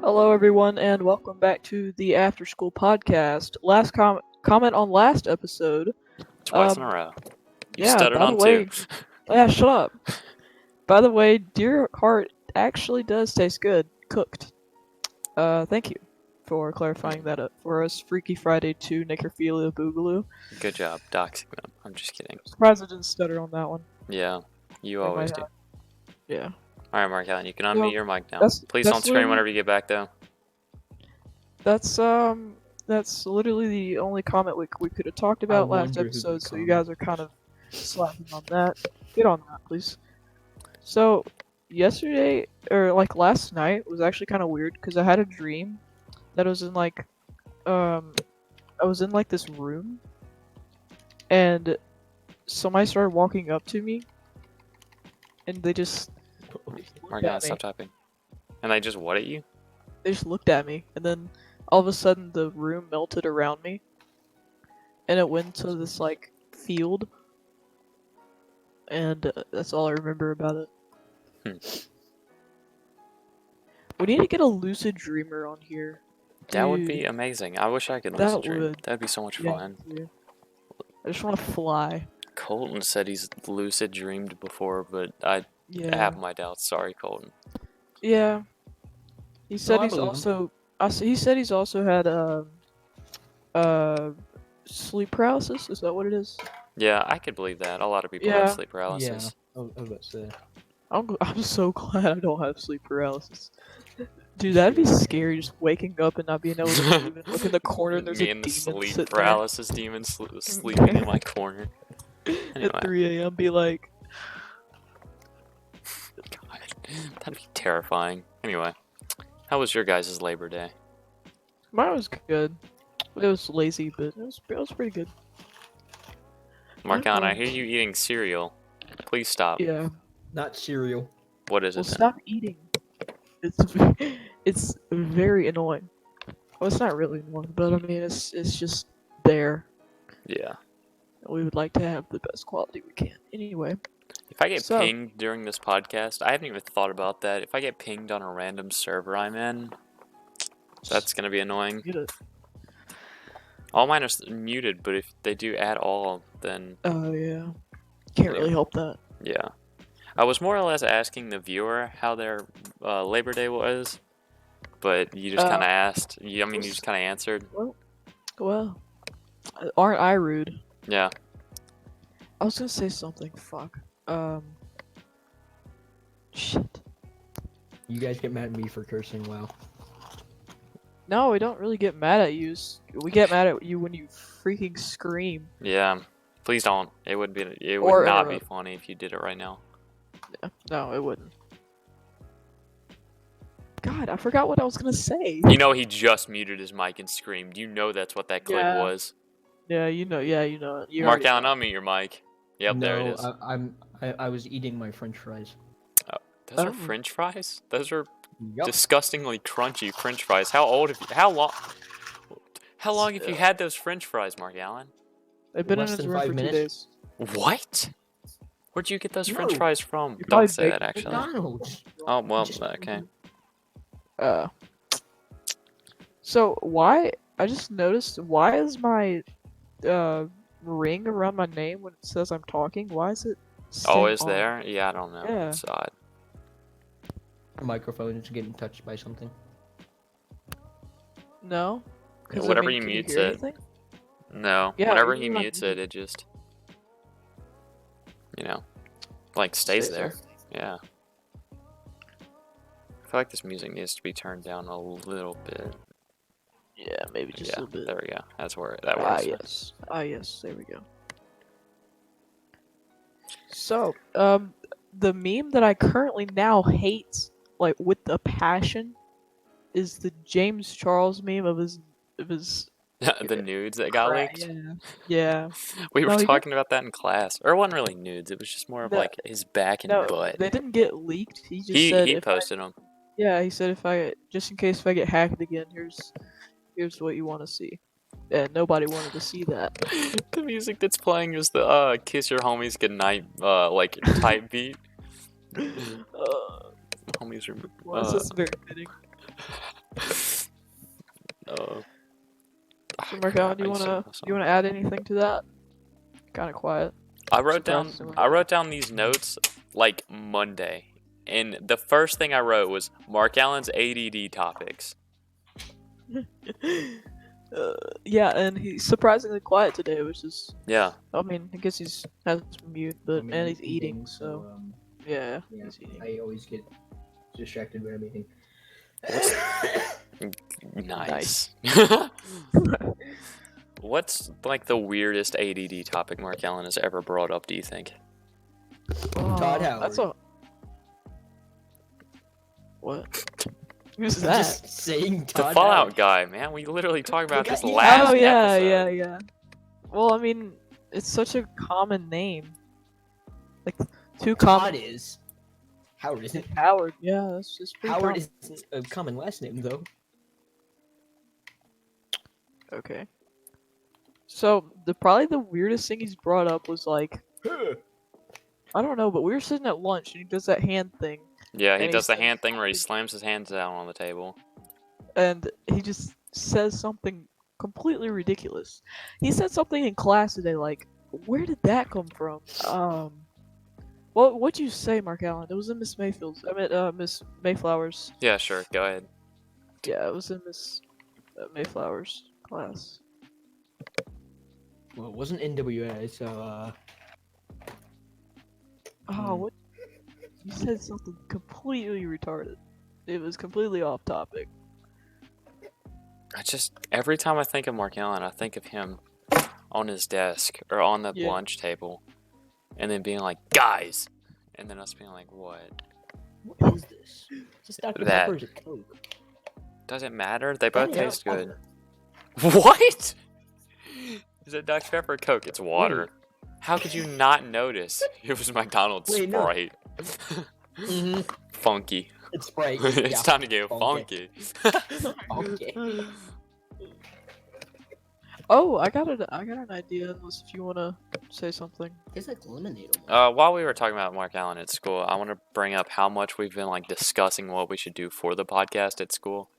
Hello, everyone, and welcome back to the After School Podcast. Last comment on last episode. Twice in a Um, row. You yeah. stuttered By the on two. way, yeah, shut up. By the way, Deer Heart actually does taste good cooked. Thank you for clarifying that up for us. Freaky Friday 2 Necrophilia Boogaloo. Good job doxing them. I'm just kidding. Surprised I didn't stutter on that one. Yeah, you Like always do. Yeah. Alright, Mark Allen, you can No, unmute your mic now. that's Please that's don't scream literally whenever you get back, though. that's literally the only comment we could have talked about last wonder who episode. could So you comment. guys are kind of slacking on that. Get on that, please. So, yesterday, or like last night, was actually kind of weird because I had a dream that I was in I was in like this room, and somebody started walking up to me, and they just Mark looked Allen, at me. stop typing. And they just what at you? They just looked at me, and then all of a sudden the room melted around me, and it went to this like field, and that's all I remember about it. We need to get a lucid dreamer on here. That would be Dude, amazing. I wish I could that lucid dream. would. That'd be so much Yeah, fun. me too. I just want to fly. Colton said he's lucid dreamed before, but I Yeah. have my doubts. Sorry, Colton. Yeah. He said I he's believe him. also. He said he's also had sleep paralysis. Is that what it is? Yeah, I could believe that. A lot of people Yeah. have sleep paralysis. I was about to say. I'm so glad I don't have sleep paralysis. Dude, that'd be scary. Just waking up and not being able to move and look in the corner and there's Me a and the demon sleep sitting paralysis demon sleeping in my corner. there Anyway. at 3 a.m. Be like, God, that'd be terrifying. Anyway, how was your guys' Labor Day? mine was good. It was lazy, but it was pretty good. Mark Allen, I hear you eating cereal. Please stop. Yeah. Not cereal. What is Well, it then? stop eating. It's very annoying. Well, it's not really annoying, but I mean, it's just there. Yeah. We would like to have the best quality we can. Anyway, If I get So- pinged during this podcast, I haven't even thought about that. If I get pinged on a random server I'm in, that's gonna be annoying. get it. All mine are muted, but if they do add all, then Oh yeah. Can't really help that. yeah. I was more or less asking the viewer how their Labor Day was, but you just kind of asked. You just kind of answered. Well, aren't I rude? Yeah. I was gonna say something. Fuck. Shit. You guys get mad at me for cursing. Wow. No, we don't really get mad at you. We get mad at you when you freaking scream. Yeah. Please don't. It would be. It Or would not be interrupt. funny if you did it right now. Yeah. No, it wouldn't. God, I forgot what I was gonna say. You know he just muted his mic and screamed. You know that's what that clip Yeah. was. Yeah, you know. Yeah, you know. You Mark already Allen, unmute your mic. Yep, there it No, is. I was eating my French fries. Those are Oh. French fries. Those are Yup. disgustingly crunchy French fries. How old have you? How long? How long have you had those French fries, Mark Allen? They've been Less in his than room 5 for 2 minutes. days. What? Where'd you get those French No. fries from? You probably Don't say baked that, actually. McDonald's. Oh well, Just- okay. So why? I just noticed. Why is my ring around my name when it says I'm talking? Why is it? Always staying on? there? Yeah, I don't know. Yeah. It's odd. Microphone is getting touched by something. No. 'Cause, I Whatever mean, he can you mutes hear it. anything? No. Yeah, Whenever he even when I mutes mute it, it just, like stays Stays there. Yeah. I feel like this music needs to be turned down a little bit. Yeah, maybe just Yeah, a little bit. there we go. That's where that Ah works. yes. Ah yes. There we go. So, the meme that I currently now hate, like with a passion, is the James Charles meme of his The nudes that got crap. leaked. Yeah. We were No, he talking about that in class. Or it wasn't really nudes. It was just more of No, like his back and No, butt. they didn't get leaked. He just said He if posted them. he said if I just in case if I get hacked again, here's what you want to see. And nobody wanted to see that. The music that's playing is the "Kiss Your Homies Goodnight" like type beat. Uh, Homies are. well, this is very fitting. Oh, So crap, Markel, do I you used to know wanna that you song. wanna add anything to that? Kind of quiet. I wrote Surprisingly. down these notes like Monday, and the first thing I wrote was Mark Allen's ADD topics. Yeah, and he's surprisingly quiet today, which is, Yeah. I mean, I guess he's has mute, but I mean, and I'm he's eating, so yeah, yeah, he's eating. I always get distracted when I'm eating. What's nice? What's like the weirdest ADD topic Mark Allen has ever brought up? Do you think? Todd Howard. That's a what? Who's that? Just saying The Todd Fallout Howard. guy, man. We literally talked about this Yeah. last Oh yeah, episode. yeah. Well, I mean, it's such a common name. Like two Todd common. is. Howard isn't. Howard. Yeah, that's just pretty Howard common. isn't a common last name though. Okay. So probably the weirdest thing he's brought up was like, I don't know, but we were sitting at lunch and he does that hand thing, Yeah, he And he does the says hand thing where he something- slams his hands down on the table. and he just says something completely ridiculous. He said something in class today, like, where did that come from? What'd you say, Mark Allen? It was in Miss Mayfield's. I mean, Miss Mayflower's. Yeah, sure. Go ahead. Yeah, it was in Miss Mayflower's class. Well, it wasn't NWA, so Oh, what? You said something completely retarded. It was completely off topic. I just every time I think of Mark Allen, I think of him on his desk or on the Yeah. lunch table, and then being like, "Guys," and then us being like, "What?" what is this? Just Dr. That. Pepper is a Coke. Doesn't matter. They both Yeah, taste good. water. What? Is it Dr. Pepper or Coke? It's water. How could you not notice? It was McDonald's Wait, no. Sprite. Mm-hmm. Funky. It's Sprite. It's yeah. time to get funky. funky. Okay. Oh, I got an idea. Unless if you wanna say something. It's like lemonade. Almost. While we were talking about Mark Allen at school, I want to bring up how much we've been like discussing what we should do for the podcast at school.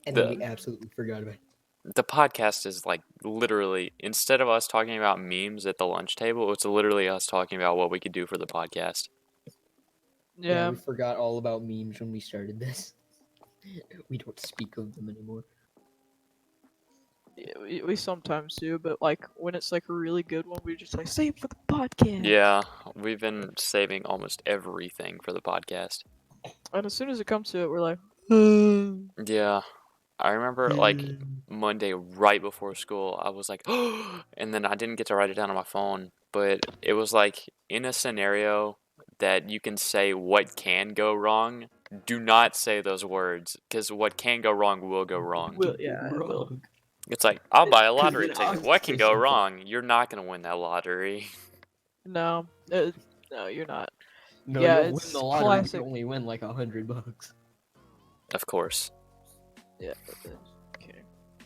And the- then we absolutely forgot about it. The podcast is like literally, instead of us talking about memes at the lunch table, it's literally us talking about what we could do for the podcast. Yeah. We forgot all about memes when we started this. We don't speak of them anymore. Yeah, we sometimes do, but like when it's like a really good one, we just like save it for the podcast. Yeah, we've been saving almost everything for the podcast. And as soon as it comes to it, we're like, Yeah, I remember like Monday right before school, I was like, and then I didn't get to write it down on my phone, but it was like in a scenario that you can say what can go wrong. Do not say those words, because what can go wrong will go wrong. yeah, it will. Wrong. It's like, I'll buy a lottery then I'll ticket. What can say go something. wrong? You're not going to win that lottery. No, no, you're not. No, Yeah, you'll it's win the lottery. classic. You only win like $100. Of course. Yeah. Okay.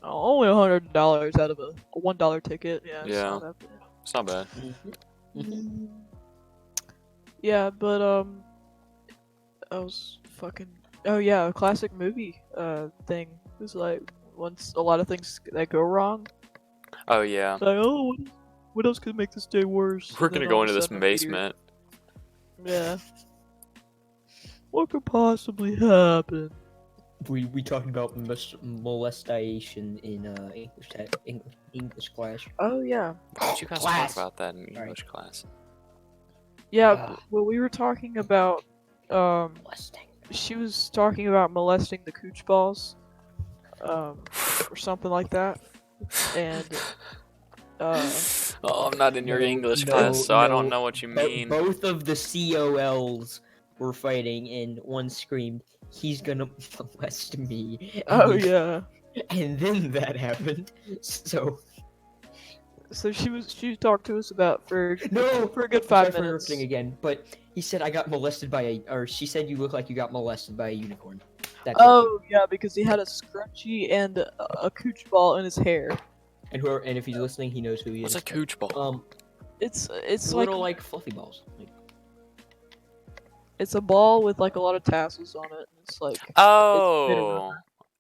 Only $100 out of a $1 ticket. Yeah. It's Yeah. not that bad. It's not bad. Yeah, but I was fucking. Oh yeah, a classic movie thing. It's like once a lot of things that go wrong. Oh, yeah. It's like, oh, what else could make this day worse? We're And going to then go all of into a this sudden a meteor- basement. Yeah. What could possibly happen? We talked about molestation in English class. Oh yeah. Why did you guys Class. talk about that in Sorry. English class? Yeah. Ah. Well, we were talking about Molesting. she was talking about molesting the cooch balls, or something like that, and Oh, I'm not in your No, English no, class, so I don't no. know what you mean. Both of the COLs were fighting, and one screamed, "He's gonna molest me!" oh And- yeah. And then that happened. So So she talked to us about for no, for a good sorry 5 for minutes. interrupting again. But he said I got molested by or she said you look like you got molested by a unicorn. That's it. Oh yeah, because he had a scrunchie and a cooch ball in his hair. And if he's listening, he knows who he What's is. a cooch ball? It's Little like like fluffy balls. Like, it's a ball with like a lot of tassels on it. It's like Oh,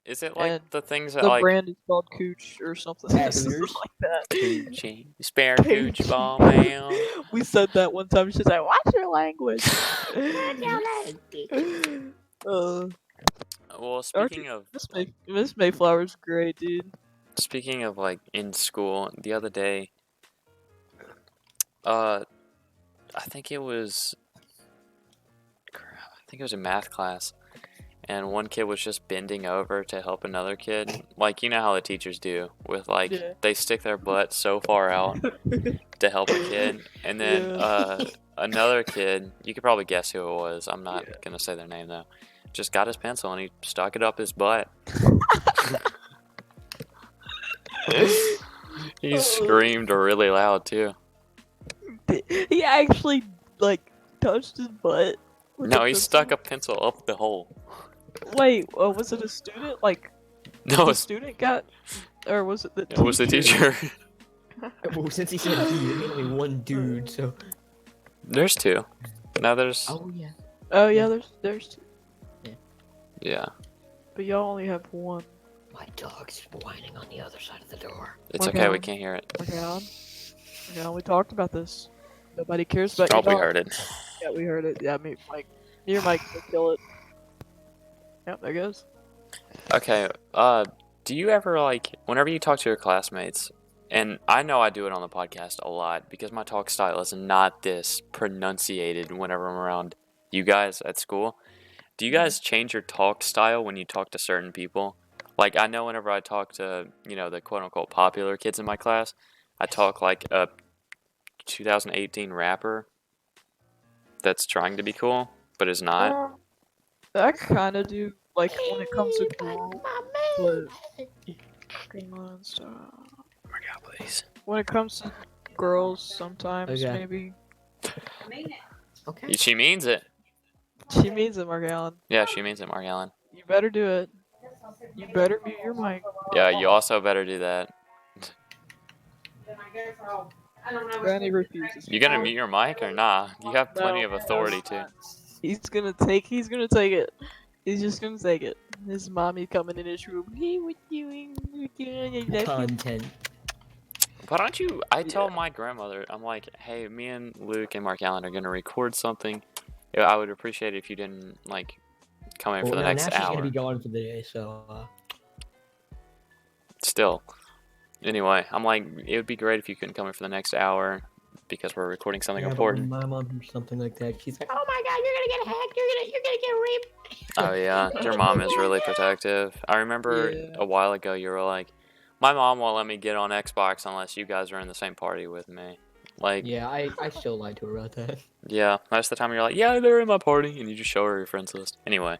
Is it like And the things that the like brand is called Cooch or something, At something Hooters? like that. Coochie, spare cooch Coochie. ball, man? We said that one time. She's like, "Watch your language." uh, Well, Archie, Miss Mayflower's great, dude. speaking of like in school, the other day, I think it was, a math class, and one kid was just bending over to help another kid. Like, you know how the teachers do with like Yeah. they stick their butt so far out to help a kid, and then Yeah. another kid, you could probably guess who it was. I'm not Yeah. gonna say their name though. Just got his pencil and he stuck it up his butt. He screamed really loud too. He actually like touched his butt. with No, a he pencil? stuck a pencil up the hole. Wait, was it a student? Like No, the student got, or was it the it was the teacher. Well, since he said he, there's only one dude, so. There's two. Now there's Oh yeah. Oh yeah, there's two, yeah. but y'all only have one. My dog's whining on the other side of the door. It's Okay. okay, we can't hear it. Okay, we talked about this. Nobody cares about Oh, your we dog. heard it. Yeah, we heard it. Yeah, your mic will kill it. Yep, there goes. Okay, do you ever like whenever you talk to your classmates, and I know I do it on the podcast a lot because my talk style is not this pronunciated whenever I'm around you guys at school. Do you guys change your talk style when you talk to certain people? Like, I know whenever I talk to, the quote unquote popular kids in my class, I talk like a 2018 rapper that's trying to be cool, but is not. I kind of do, like, when it comes to girls, but come on, stop. Oh my god, please. When it comes to girls, sometimes Okay. maybe Okay. She means it. she means it, Mark Allen. Yeah, she means it, Mark Allen. You better do it. You better mute your mic. Yeah, you also better do that. Granny refuses. You gonna mute your mic or nah? You have plenty of authority to. He's gonna take it. He's just gonna take it. His mommy coming in his room. Hey, what you doing? Content. Why don't you? I tell my grandmother, I'm like, hey, me and Luke and Mark Allen are gonna record something. Yeah, I would appreciate it if you didn't like come in for the next now she's hour. gonna be gone for the day, so. Still. Anyway, I'm like, it would be great if you couldn't come in for the next hour because we're recording something Yeah, but important. when my mom hears something like that, she's like, "Oh my god, you're gonna get hacked! You're gonna get raped!" Oh yeah, your mom is really protective. I remember Yeah. a while ago you were like, my mom won't let me get on Xbox unless you guys are in the same party with me. Like, Yeah, I still lied to her about that. yeah, most of the time you're like, yeah, they're in my party, and you just show her your friends list. Anyway,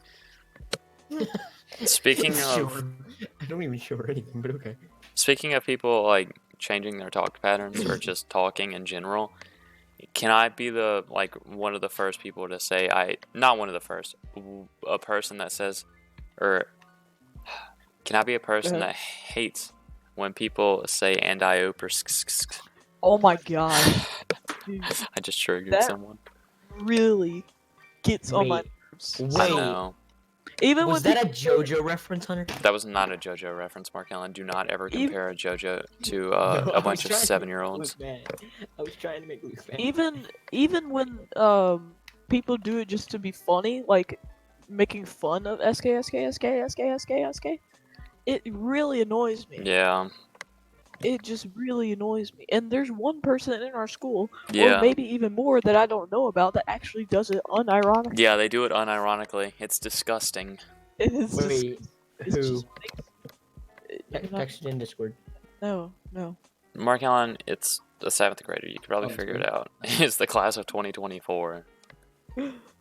speaking Show of her. I don't even show her anything, but okay. speaking of people like changing their talk patterns or just talking in general, can I be the like one of the first people to say not one of the first, a person that says, or can I be a person ahead. that hates when people say and I ope or Oh my god. Dude, I just triggered That- someone. really gets on my Wait. nerves. I Wait. know. Even Was when that a JoJo reference, Hunter? That was not a JoJo reference, Mark Allen. Do not ever Even- compare a JoJo to No, I a was bunch of trying to 7-year-olds. make Luke mad. I was trying to make Luke mad. even when people do it just to be funny, like making fun of SK, it really annoys me. Yeah, It just really annoys me. And there's one person in our school, yeah. or maybe even more, that I don't know about that actually does it unironically. Yeah, they do it unironically. It's disgusting. It is just, Wait, it's who? just Text it in Discord. no. Mark Allen, it's a 7th grader. You could probably Oh, figure it's it out. It's the class of 2024.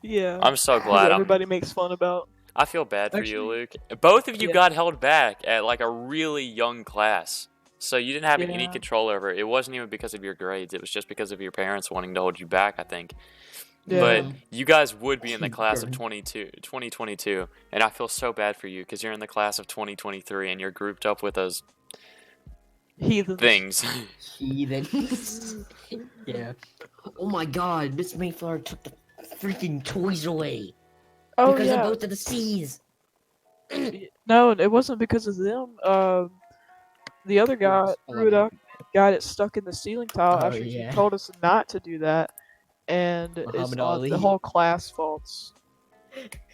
Yeah. I'm so Who glad. everybody makes fun about. I feel bad for you, Actually- Luke. Both of you Yeah. got held back at like a really young class. So you didn't have any Yeah. control over it. It wasn't even because of your grades. It was just because of your parents wanting to hold you back, I think. Yeah. But you guys would be in the class of Darn. 2022, and I feel so bad for you because you're in the class of 2023 and you're grouped up with those Heathens. things. Heathens. Yeah. Oh my god, Miss Mayflower took the freaking toys away. Oh because yeah. of both of the C's. No, it wasn't because of them. The other guy Yes, threw it 11. up and got it stuck in the ceiling tile Oh after she yeah, told us not to do that, and it's Muhammad on the Ali. whole class faults.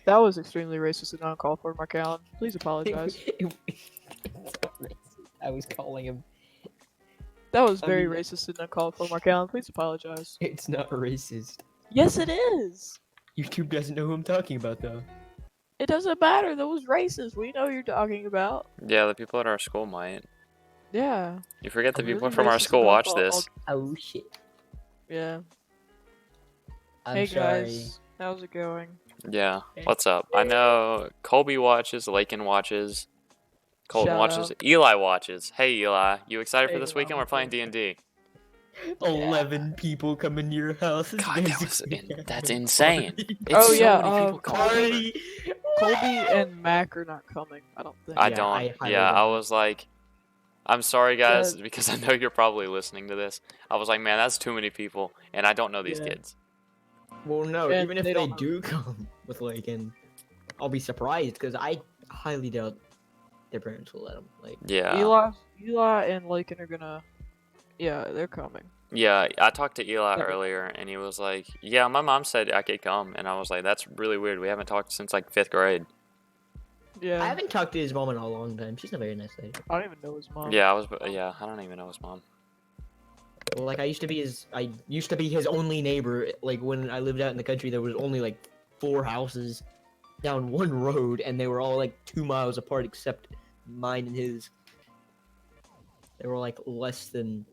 That was extremely racist and uncalled for, Marcallum. Please apologize. I was calling him. That was I very mean, racist and uncalled for, Marcallum. Please apologize. it's not racist. Yes, it is. YouTube doesn't know who I'm talking about though. It doesn't matter. That was racist. We know who you're talking about. Yeah, the people at our school might. Yeah. You forget the I'm people really from our racist school and watch uncalled- this. Oh shit. Yeah. I'm Hey sorry. guys, how's it going? Yeah, what's up? I know Colby watches, Lakin watches, Colton Shout watches, out. Eli watches. Hey Eli, you excited for Hey, this Eli, weekend? We're what's playing up? D&D. 11 people coming to your house. It's God, that was basically that's a insane. party. It's Oh, so yeah, many people coming over. Party. Colby and Mac are not coming, I don't think. I Yeah, don't. I highly yeah, I doubt it. was like, I'm sorry guys, Yeah. because I know you're probably listening to this. I was like, man, that's too many people, and I don't know these Yeah. kids. Well, no, And even if they they don't know. do come with Lakin, I'll be surprised because I highly doubt their parents will let them. Like, Yeah. Eli and Lakin are gonna. Yeah, they're coming. Yeah, I talked to Eli Okay. earlier, and he was like, "Yeah, my mom said I could come," and I was like, "That's really weird. We haven't talked since like 5th grade." Yeah. I haven't talked to his mom in a long time. She's a very nice lady. I don't even know his mom. Yeah, I don't even know his mom. Well, like I used to be his only neighbor. Like when I lived out in the country, there was only like 4 houses down one road, and they were all like 2 miles apart, except mine and his. They were like less than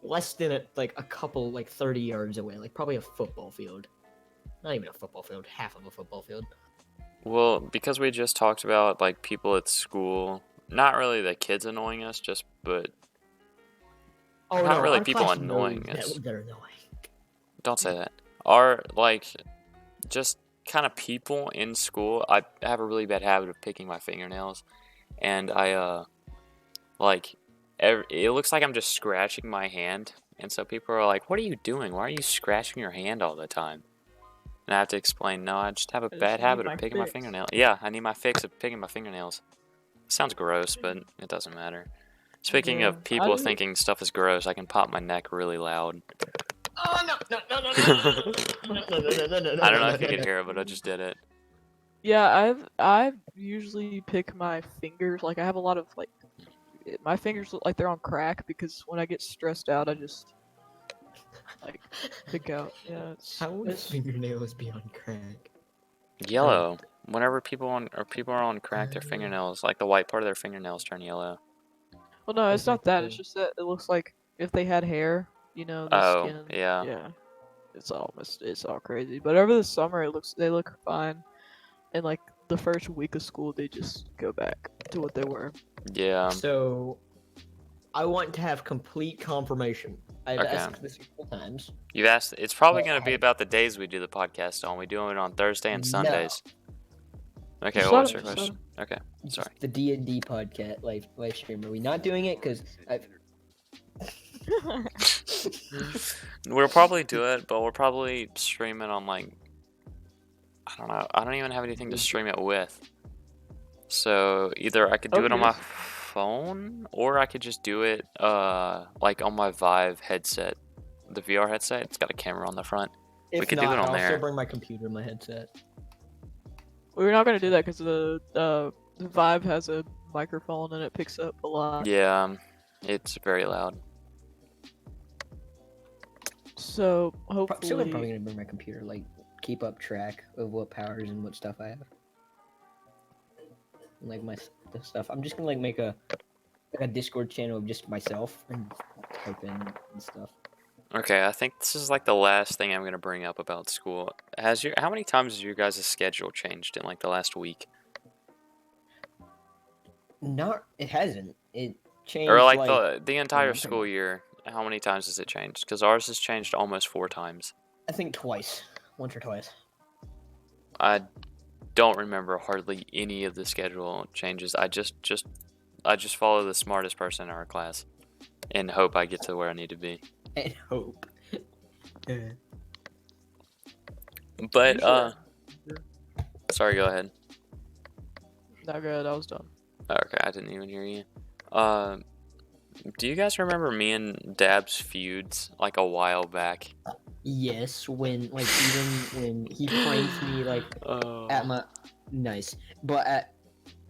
like a couple, like 30 yards away, like probably a football field. Not even a football field, half of a football field. Well, because we just talked about like people at school, not really the kids annoying us, but Oh Not no, really our people class annoying knows us. that they're annoying. don't say that. Are like just kind of people in school. I have a really bad habit of picking my fingernails, and I like it looks like I'm just scratching my hand, and so people are like, "What are you doing? Why are you scratching your hand all the time?" And I have to explain, "No, I just have a I just bad need habit my of picking my fix." fingernails." Yeah, I need my fix of picking my fingernails. Sounds gross, but it doesn't matter. Speaking Yeah, of people I do- thinking stuff is gross, I can pop my neck really loud. Oh no! I don't know if you could hear it, but I just did it. Yeah, I've usually pick my fingers. Like I have a lot of like, my fingers look like they're on crack because when I get stressed out, I just like pick out. Yeah, How would it's fingernails be on crack? Yellow. Whenever people are on crack, their fingernails, like the white part of their fingernails, turn yellow. well, no, it's Does not that that. It's go- just that it looks like if they had hair, the Oh, skin. yeah. Yeah, it's all crazy. But over the summer, they look fine, and like the first week of school, they just go back to what they were. Yeah. So, I want to have complete confirmation. I've Okay. asked this a couple times. You've asked. It's probably Well, going to be about the days we do the podcast on. We do it on Thursday and No. Sundays. Okay, Just what let was 'em- your just let question? Okay, sorry. The D&D podcast live stream. Are we not doing it? Because We'll probably do it, but we'll probably stream it on like, I don't know. I don't even have anything to stream it with. So either I could do it on my Okay. phone, or I could just do it like on my Vive headset, the VR headset. It's got a camera on the front. if could do not, it on I'll there. still bring my computer and my headset. We're not gonna do that because the Vive has a microphone and it picks up a lot. Yeah, it's very loud. So Still, I'm probably hopefully, gonna bring my computer. Like, keep up track of what powers and what stuff I have. And, like the stuff. I'm just gonna like make a Discord channel of just myself and type in and stuff. Okay, I think this is like the last thing I'm gonna bring up about school. How many times has your guys' schedule changed in like the last week? It hasn't. It changed. Or like like the entire month school ago. year, how many times has it changed? Because ours has changed almost 4 times. I think twice, once or twice. I don't remember hardly any of the schedule changes. I just follow the smartest person in our class and hope I get to where I need to be. And hope. But sorry, go ahead. Not good. I was done. Okay, I didn't even hear you. Do you guys remember me and Dab's feuds like a while back? Yes, when like even when he pranked me like at Oh. my nice, but at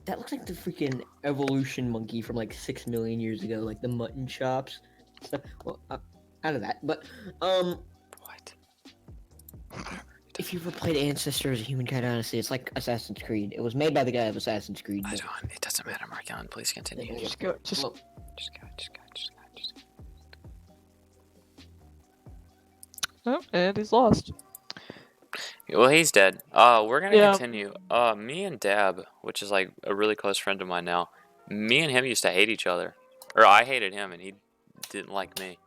that looks like the freaking evolution monkey from like 6 million years ago, like the mutton chops. Stuff. Well, out of that, but What? if you've ever played Ancestors of Humankind Odyssey, it's like Assassin's Creed. It was made by the guy of Assassin's Creed. I But don't. It doesn't matter, Markion. Please continue. Just go. Just. well, Just go. Just go. Just go. Just go. Oh, and he's lost. Well, he's dead. We're gonna Yeah. continue. Me and Dab, which is like a really close friend of mine now. Me and him used to hate each other, or I hated him and he didn't like me.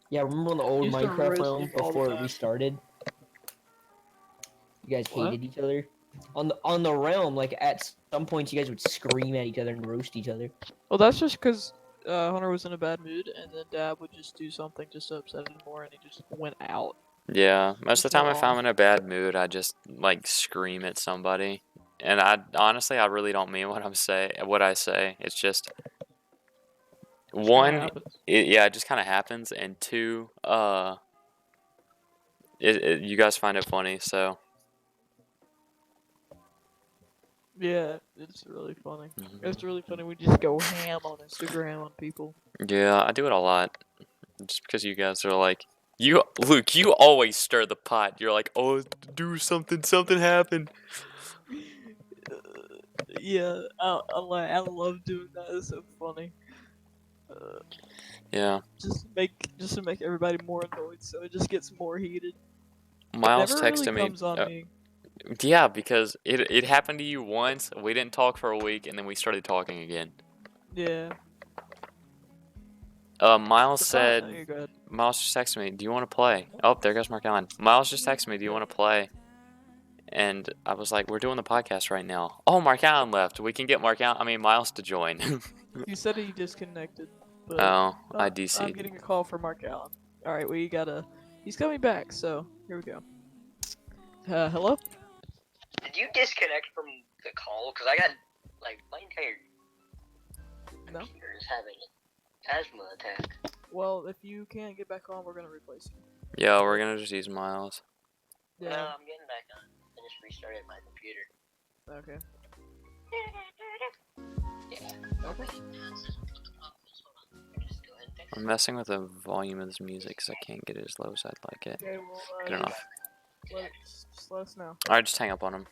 yeah, remember on the old Used to Minecraft roast realm me all the before it time. restarted? You guys What? hated each other. On the realm, like at some points, you guys would scream at each other and roast each other. Well, that's just because Hunter was in a bad mood, and then Dad would just do something just to upset him more, and he just went out. Yeah, most of the time if Aw. I'm in a bad mood, I just like scream at somebody. And I honestly, I really don't mean what I say. It's just Just kinda one, happens. yeah, it just kind of happens, and two, you guys find it funny, so Yeah, it's really funny. Mhm. It's really funny. We just go ham on Instagram on people. Yeah, I do it a lot, just because you guys are like, Luke, you always stir the pot. You're like, oh, do something, something happened. Yeah, I love doing that. It's so funny. Yeah, Just to make everybody more annoyed, so it just gets more heated. Miles Never really texted me. comes on me. Yeah, because it happened to you once. We didn't talk for a week, and then we started talking again. Yeah. Miles But said, you're good. Miles just texted me, do you want to play? Oh, there goes Mark Allen. Miles just texted me, do you want to play? And I was like, we're doing the podcast right now. Oh, Mark Allen left. We can get Miles to join. He said he disconnected, but Oh, I I'm DC'd. getting a call from Mark Allen. All right, we gotta. He's coming back, so here we go. Hello? Did you disconnect from the call? Because I got like my entire No. computer is having an asthma attack. Well, if you can't get back on, we're gonna replace you. Yeah, we're gonna just use Miles. Yeah. No, I'm getting back on. I just restarted my computer. Okay. Yeah. Okay. Just go ahead and fix I'm messing with the volume of this music because I can't get it as low as I'd like it. Okay. Well, Good enough. just let us know. Alright, just hang up on him.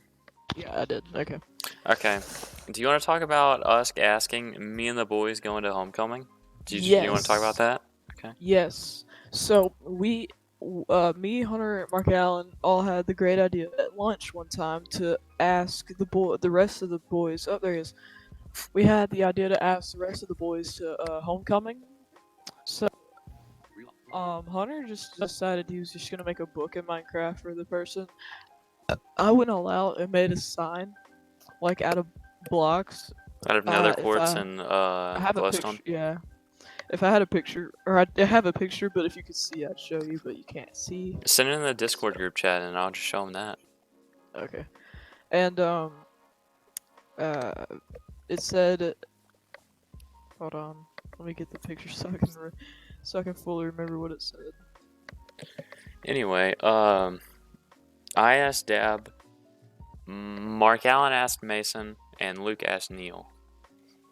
Yeah, I did. Okay. Okay. Do you want to talk about us asking me and the boys going to homecoming? Do you want to talk about Yes. that? Yes. So me, Hunter, and Mark Allen all had the great idea at lunch one time to ask the rest of the boys. Oh, there he is. We had the idea to ask the rest of the boys to homecoming. So Hunter just decided he was just gonna make a book in Minecraft for the person. I went all out and made a sign, like out of blocks. Out of nether If quartz I- and I have a glowstone. picture. Yeah. If I had a picture, or I have a picture, but if you could see, I'd show you, but you can't see. Send it in the Discord group chat and I'll just show them that. Okay. And it said, hold on, let me get the picture so I can fully remember what it said. Anyway, I asked Dab, Mark Allen asked Mason, and Luke asked Neil.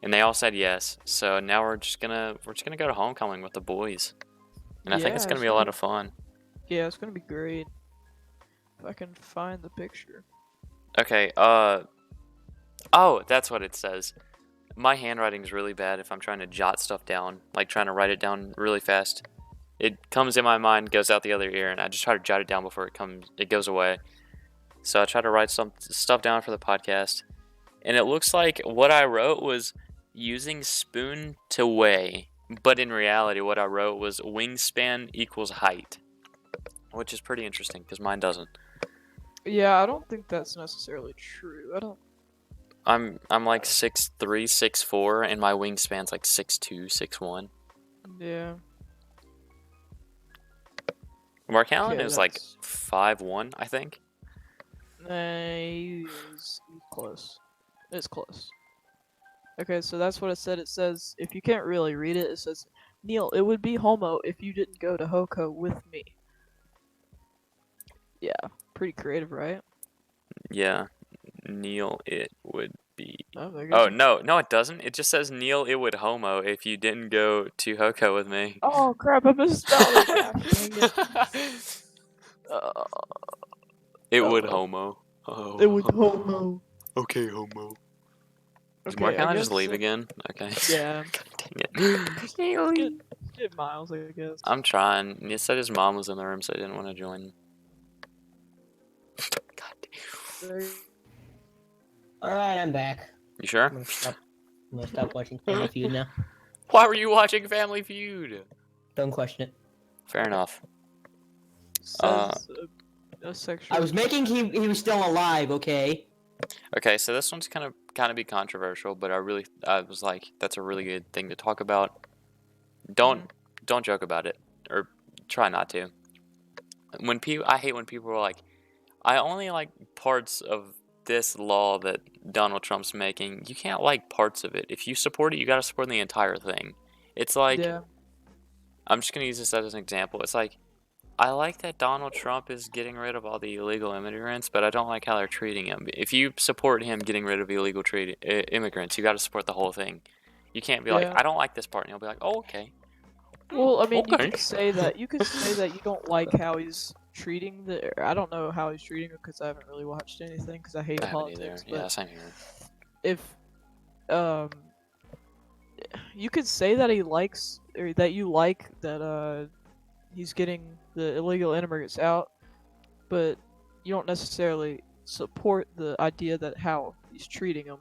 And they all said yes. So now we're just gonna go to homecoming with the boys. And I think it's Yeah, gonna be a lot of fun. Yeah, it's gonna be great. If I can find the picture. Okay, oh, that's what it says. My handwriting is really bad if I'm trying to jot stuff down, like trying to write it down really fast. It comes in my mind, goes out the other ear, and I just try to jot it down before it goes away. So I try to write some stuff down for the podcast. And it looks like what I wrote was using spoon to weigh, but in reality what I wrote was wingspan equals height, which is pretty interesting because mine doesn't. Yeah, I don't think that's necessarily true. I'm like 6'3", 6'4", and my wingspan's like 6'2", 6'1". Yeah. Mark Allen Yeah, is like that's- 5'1", I think. He's close. It's close. Okay, so that's what it said. It says, if you can't really read it, it says, Neil, it would be homo if you didn't go to Hoko with me. Yeah, pretty creative, right? Yeah, Neil, it would be. Oh, there you Oh go. no, it doesn't. It just says Neil, it would homo if you didn't go to Hoko with me. Oh crap! I misspelled it. Gosh, dang it. It Oh, would well. homo. Oh. It would homo. Okay, homo. Does Okay, Mark I just guess, leave again? Okay. Yeah. God dang it. Get Miles, I guess. I'm trying. He said his mom was in the room, so he didn't want to join. God damn. There- Alright, I'm back. You sure? I'm gonna stop watching Family Feud now. Why were you watching Family Feud? Don't question it. Fair enough. Says a sexual. I was making he was still alive, okay? Okay, so this one's kind of be controversial, but I was like, that's a really good thing to talk about. Don't joke about it, or try not to. I hate when people are like, I only like parts of this law that Donald Trump's making. You can't like parts of it. If you support it, you gotta support the entire thing. It's like, Yeah. I'm just gonna use this as an example. It's like, I like that Donald Trump is getting rid of all the illegal immigrants, but I don't like how they're treating him. If you support him getting rid of illegal immigrants, you got to support the whole thing. You can't be like, Yeah. I don't like this part, and he'll be like, oh, okay. Well, I mean, you Okay. could say that. You could say that you don't like how he's treating the. I don't know how he's treating it because I haven't really watched anything because I hate I haven't either. politics. Yeah, But same here. if you could say that he likes or that you like that he's getting the illegal immigrants out, but you don't necessarily support the idea that how he's treating them,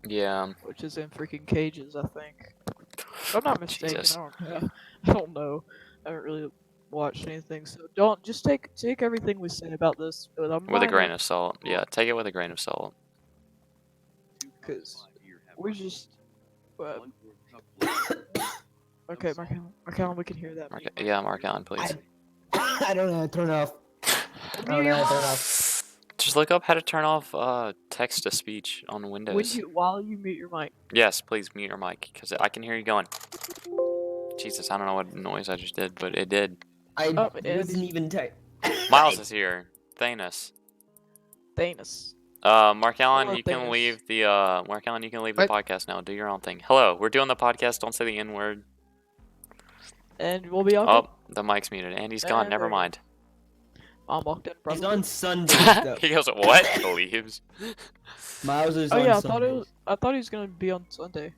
Yeah. which is in freaking cages, I think. If I'm not mistaken. Jesus. I don't know. I haven't really watched anything, so don't just take everything we say about this with a With a grain minor, of salt. Yeah, take it with a grain of salt. because we're just. Okay, Mark Allen, we can hear that. Yeah, Mark Allen, please. I don't know how to turn off. I don't know how to turn off. Just look up how to turn off text to speech on Windows. While you mute your mic. Yes, please mute your mic, because I can hear you going. Jesus, I don't know what noise I just did, but it did. I and- wasn't even Miles is here. Thanos. Thanos. Mark Allen, Hello, you can Thanos. leave the podcast now. Do your own thing. Hello, we're doing the podcast. Don't say the N word. And we'll be on. Oh, the mic's muted. Andy's gone. And Never there- mind. Mom walked in. He's Probably. on Sundays though. He goes, what? Leaves. Miles is Oh on yeah, Sundays. I thought he was gonna be on Sunday.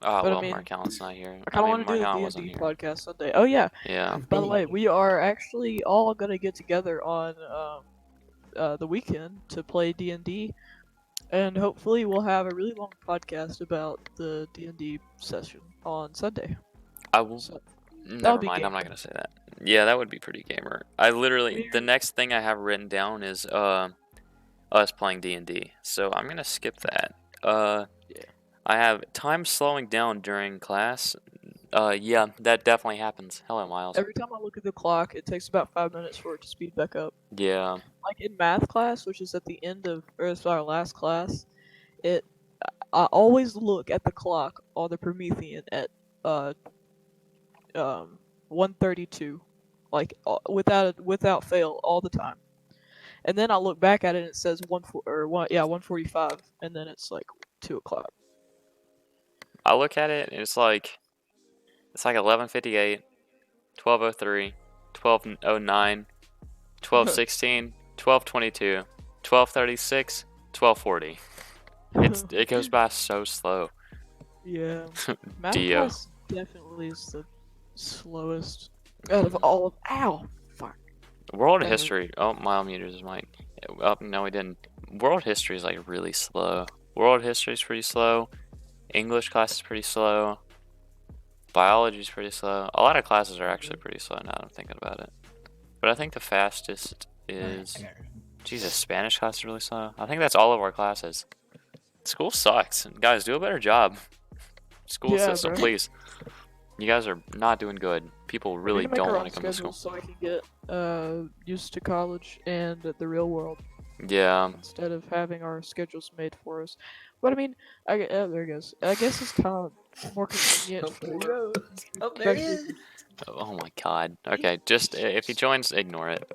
Oh, But I well, mean, Mark Allen's not here. I kind of want Mark to do Allen the wasn't D&D here. podcast Sunday. Oh yeah. Yeah. By the way, we are actually all gonna get together on the weekend to play D&D, and hopefully we'll have a really long podcast about the D&D session on Sunday. I will. So, Never be mind. I'm not gamer. gonna say that. Yeah, that would be pretty gamer. I literally, the Weird. next thing I have written down is us playing D&D. So I'm gonna skip that. Yeah. I have time slowing down during class. Yeah, that definitely happens. Hello, Miles. Every time I look at the clock, it takes about 5 minutes for it to speed back up. Yeah. Like in math class, which is at the end of, or it's our last class, I always look at the clock on the Promethean at 1:32, like without fail all the time. And then I look back at it and it says 1:45, and then it's like 2 o'clock. I look at it and it's like 11:58, 12:03, 12:09, 12:16, 12:22, 12:36, 12:40. It goes by so slow. Yeah, math Dio. class definitely is the slowest out of all of. Ow, fuck. World Kinda- history. Oh, Miles muted his mic. Oh, no, he didn't. World history is like really slow. World history is pretty slow. English class is pretty slow. Biology is pretty slow. A lot of classes are actually pretty slow now that I'm thinking about it. But I think the fastest is... Jesus, Spanish class is really slow. I think that's all of our classes. School sucks. Guys, do a better job. School Yeah, system, bro. please. You guys are not doing good. People really We need to make don't our want own to come to school. schedule so I can get used to college and the real world. Yeah. instead of having our schedules made for us. But I mean, there he goes. I guess it's kind of more convenient Up the for road. Oh, there he especially is. Oh my god. Okay, just if he joins, ignore it.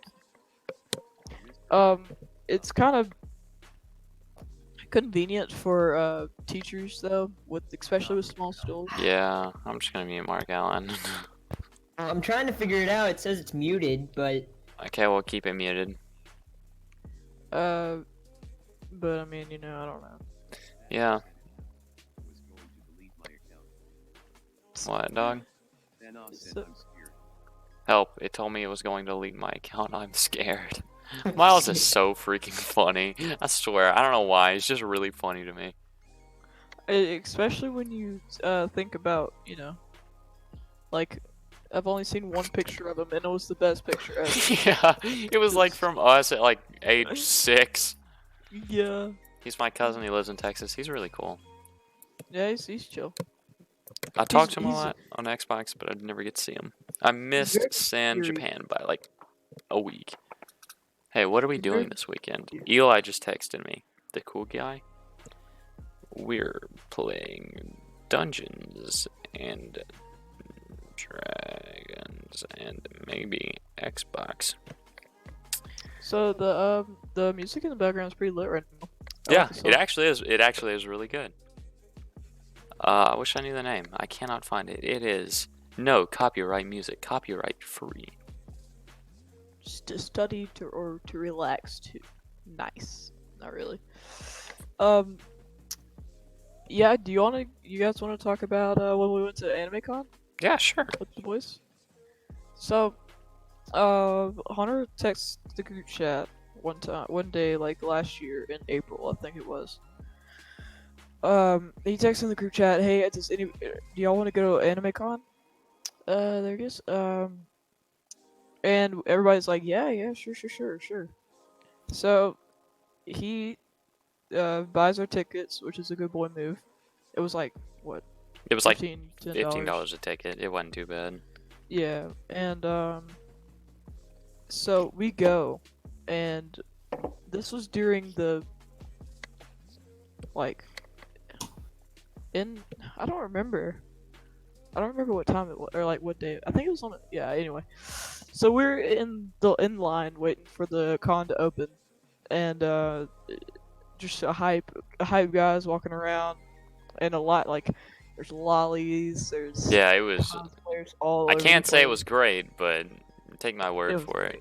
it's kind of convenient for teachers though, with especially with small schools. Yeah, I'm just gonna mute Mark Allen. I'm trying to figure it out. It says it's muted, but Okay, we'll keep it muted. But I mean, you know, I don't know. Yeah. What, dog? So, Help, it told me it was going to delete my account. I'm scared. Miles is so freaking funny. I swear, I don't know why. It's just really funny to me. especially when you think about, you know, like I've only seen one picture of him, and it was the best picture ever. Yeah, it was like from us at like age 6. Yeah. He's my cousin. He lives in Texas. He's really cool. Yeah, he's chill. I talked to him a he's- lot on Xbox, but I'd never get to see him. I missed very San eerie. Japan by like a week. Hey, what are we He's very doing this weekend? eerie. Eli just texted me. The cool guy. We're playing Dungeons and Dragons and maybe Xbox. So the music in the background is pretty lit right now. I Yeah, like the it song. actually is. It actually is really good. I wish I knew the name. I cannot find it. It is no copyright music. Copyright free. Just to study or to relax too. Nice. Not really. Um. Yeah. You guys wanna talk about when we went to AnimeCon Yeah, sure. with the boys? So, Hunter texted the group chat one day, like last year in April, I think it was. He texted in the group chat, "Hey, do y'all want to go to AnimeCon?" There it is. And everybody's like, "Yeah, sure." So he buys our tickets, which is a good boy move. It was like what, It was like $15 $15 a ticket. It wasn't too bad. Yeah, and so we go, and this was during the like in I don't remember. I don't remember what time it was or like what day. I think it was on. Yeah. Anyway, so we're in line waiting for the con to open, and just a hype guys walking around, and a lot like there's lollies, there's Yeah, it was. cosplayers all I over can't the say it place. was great, but take my word was for it.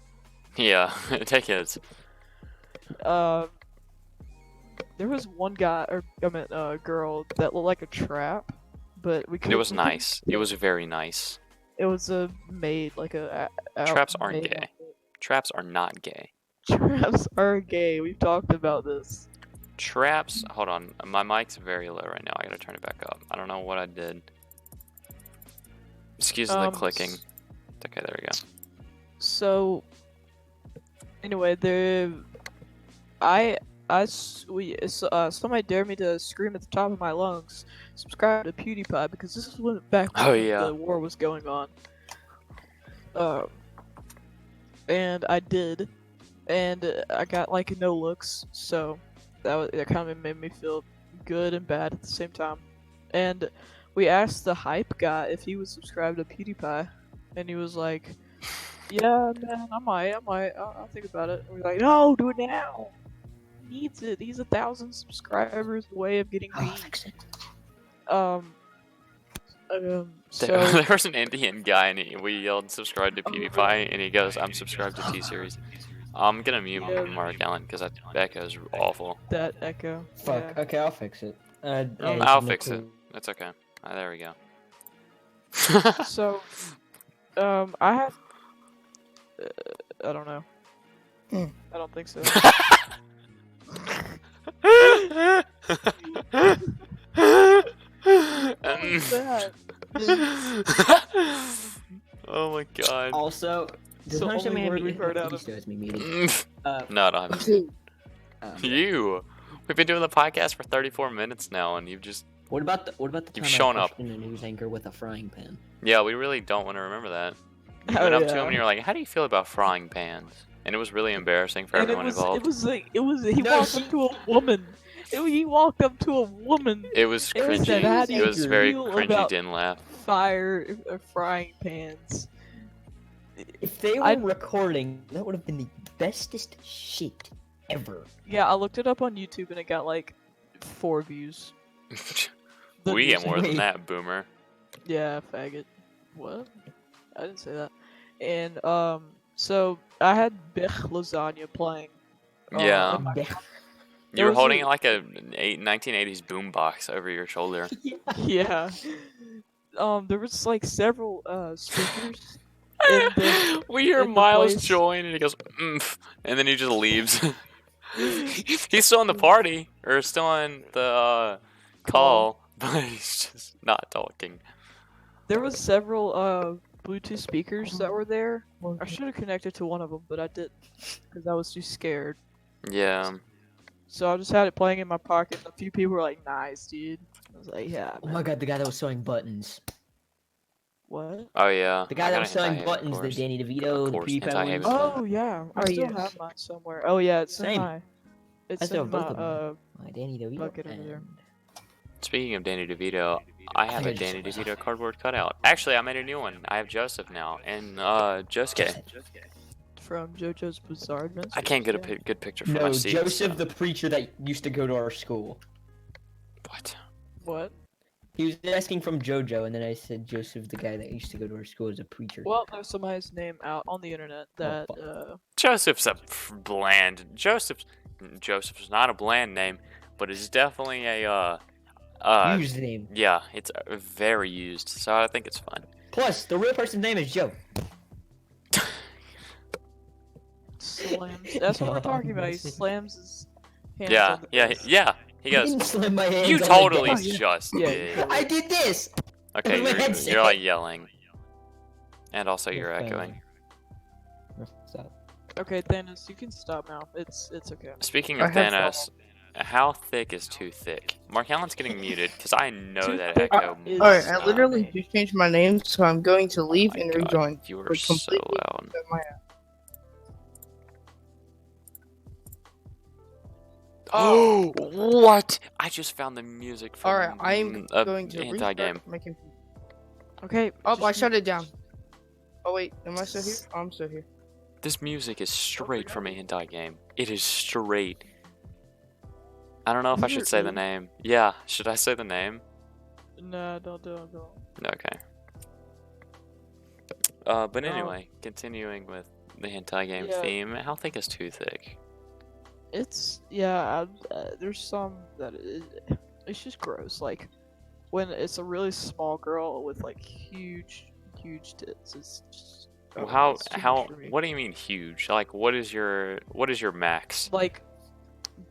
great. Yeah, take it. Um, there was one guy, or I meant girl, that looked like a trap, but we It couldn't. was we couldn't nice. see It was very nice. It was a maid, like Traps aren't maid gay. outfit. Traps are not gay. Traps are gay. We've talked about this. Traps. Hold on. My mic's very low right now. I gotta turn it back up. I don't know what I did. Excuse the clicking. Okay, there we go. So, anyway, somebody dared me to scream at the top of my lungs, subscribe to PewDiePie, because this is back Oh, when yeah. the war was going on. And I did, and I got like no looks, so that kind of made me feel good and bad at the same time. And we asked the hype guy if he would subscribe to PewDiePie, and he was like, "Yeah, man, I might. I'll think about it." And we're like, "No, do it now. He needs it. He's 1,000 subscribers away of getting I'll beat." fix it. So There was an Indian guy, and we yelled "subscribe to PewDiePie," and he goes, "I'm subscribed to T-Series." I'm gonna mute Yeah. Mark Allen because that echo's awful. that echo. Fuck. Yeah. Okay, I'll fix it. I'll fix it. That's okay. There we go. So, I have. I don't know. I don't think so. What was that? Oh my god. Also, does the Hunter show only me word any- we've heard out he of- shows me meeting. No, I don't have to. Um, You. We've been doing the podcast for 34 minutes now, and you've just. What about the time You've shown I up. questioned a news anchor with a frying pan? Yeah, we really don't want to remember that. You Oh, went up to yeah. him and you're like, "How do you feel about frying pans?" and it was really embarrassing for And everyone it involved. was like he No, walked up to a woman. He walked up to a woman. It was It was cringy. that It was he very feel cringy. about Didn't laugh. frying pans. if they were I- recording, that would have been the bestest shit ever. Yeah, I looked it up on YouTube and it got like 4 views. The We get news- more than Wait. that, boomer. Yeah, faggot. What? I didn't say that. And so I had Bech lasagna playing. Yeah. in my- You There were was holding a- like a 1980s boombox over your shoulder. Yeah. There was like several speakers in the We hear in the Miles place. join, and he goes, and then he just leaves. He's still in the party, or still in the call, but he's just not talking. There was several Bluetooth speakers that were there. I should have connected to one of them, but I didn't because I was too scared. Yeah. So I just had it playing in my pocket. And a few people were like, "Nice, dude." I was like, "Yeah." Oh Man. my god, the guy that was sewing buttons. What? Oh yeah. The guy I that got was a sewing hentai, of buttons, the course. Danny Of DeVito, the course, PewDiePie hentai ones. Haven. Oh yeah, I Oh, still yes. have mine somewhere. Oh yeah, it's Same. in my. It's I still in have my both of them. Danny DeVito. bucket over there. and- Speaking of Danny DeVito, I have a I just Danny saw myself. DeVito cardboard cutout. Actually, I made a new one. I have Joseph now, and Josuke. From JoJo's Bizarre Adventure. I can't get a good picture for my No, seat. Joseph, so- the preacher that used to go to our school. What? What? He was asking from JoJo, and then I said Joseph, the guy that used to go to our school, as a preacher. Well, there's somebody's name out on the internet that fuck. Joseph's a bland. Joseph's not a bland name, but it's definitely a Username. yeah, it's very used. So I think it's fun. Plus, the real person's name is Joe. slams. That's what we're talking about. He slams his hands Yeah, on the yeah, desk. yeah. He I goes, didn't slam my hands "You on the totally desk. just Yeah, did." I did this. Okay, my you're headset. like yelling, and also you're You're echoing. Stop. Okay, Thanos, you can stop now. It's okay. Speaking I of have Thanos, how thick is too thick? Mark Allen's getting muted because I know Too that thick echo. is- Alright, must I not literally be. just changed my name, so I'm going to Oh leave my and God, rejoin. You were Like, so completely loud. at my app. Oh, what? I just found the music from Alright, I'm a going to anti restart game. my computer. Okay. Oh, I just- shut it down. Oh wait, am I still here? Oh, I'm still here. This music is straight from a hentai game. It is straight. I don't know if I should say the name. Yeah, should I say the name? Nah, don't. Okay. But Oh. anyway, continuing with the hentai game Yeah. theme, how thick is too thick? It's yeah. There's some that it's just gross. Like when it's a really small girl with like huge tits. It's just Well, oh, it's too much how for me. what do you mean huge? Like what is your max? Like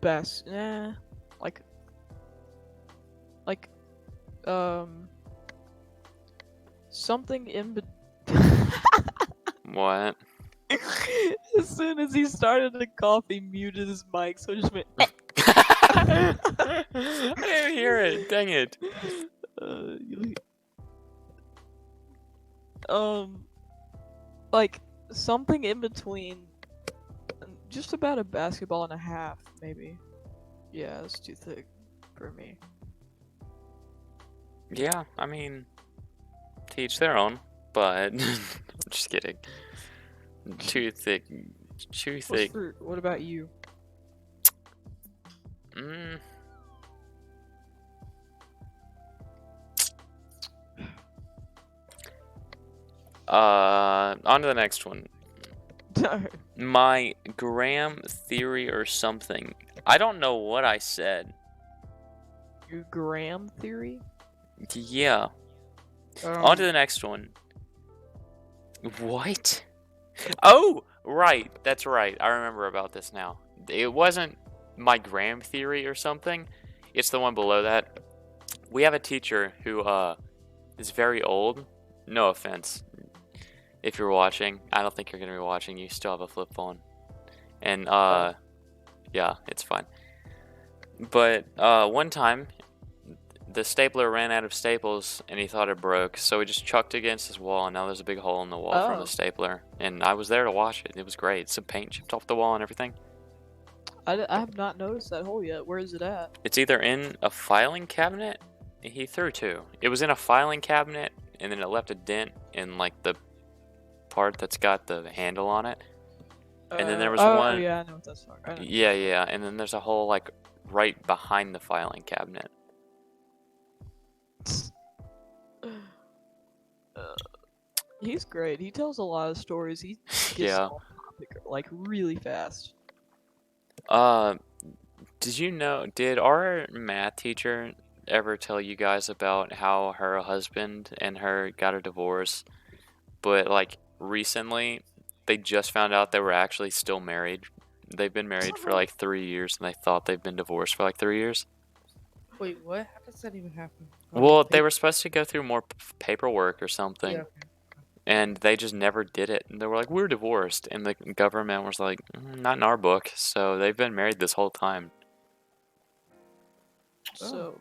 best. Like something in between. What? As soon as he started to cough, he muted his mic, so it just went. I didn't hear it. Dang it. You- like something in between, just about a basketball and a half, maybe. Yeah, it's too thick for me. Yeah, I mean, to each their own. But I'm just kidding. Too thick. Too What's thick. what about you? Mm. On to the next one. My Graham theory or something. I don't know what I said. Your Graham theory? Yeah. Um, On to the next one. What? Oh, right. That's right. I remember about this now. It wasn't my Graham theory or something. It's the one below that. We have a teacher who is very old. No offense. If you're watching, I don't think you're gonna be watching. You still have a flip phone, and yeah, it's fine. But one time, the stapler ran out of staples and he thought it broke, so he just chucked it against his wall, and now there's a big hole in the wall from Oh. the stapler. And I was there to watch it. It was great. Some paint chipped off the wall and everything. I have not noticed that hole yet. Where is it at? It's either in a filing cabinet. He threw two. It was in a filing cabinet, and then it left a dent in like the part that's got the handle on it. And then there was oh, one. yeah, I know what that's for. I know. Yeah. And then there's a hole like right behind the filing cabinet. He's great. He tells a lot of stories. He gets Yeah. off topic, like really fast. Did our math teacher ever tell you guys about how her husband and her got a divorce, but like recently they just found out they were actually still married? They've been married for like 3 years and they thought they've been divorced for like 3 years. Wait, what? How does that even happen? Oh, Well, they were supposed to go through more paperwork or something. Yeah. And they just never did it. And they were like, we're divorced. And the government was like, not in our book. So they've been married this whole time. So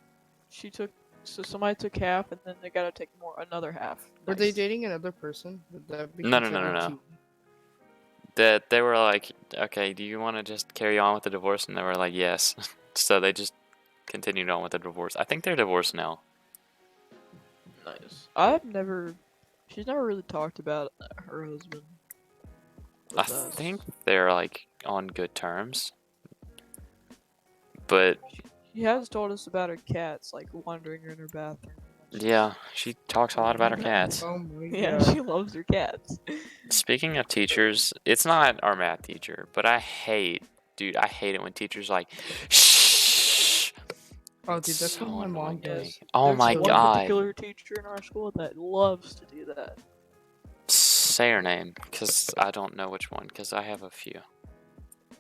so somebody took half, and then they gotta take another half. Were they Nice. dating another person? Would that be No. considered cheating? That they were like, okay, do you want to just carry on with the divorce? And they were like, yes. So they just continued on with the divorce. I think they're divorced now. Nice. She's never really talked about her husband. I with us. think they're like on good terms. But She has told us about her cats, like wandering in her bathroom. yeah, she talks a lot about her cats. Oh my Yeah, god. she loves her cats. Speaking of teachers, it's not our math teacher, but I hate it when teachers like, shh. Oh, dude, that's So what my mom annoying. does. Oh There's my one god. particular teacher in our school that loves to do that. Say her name, because I don't know which one, because I have a few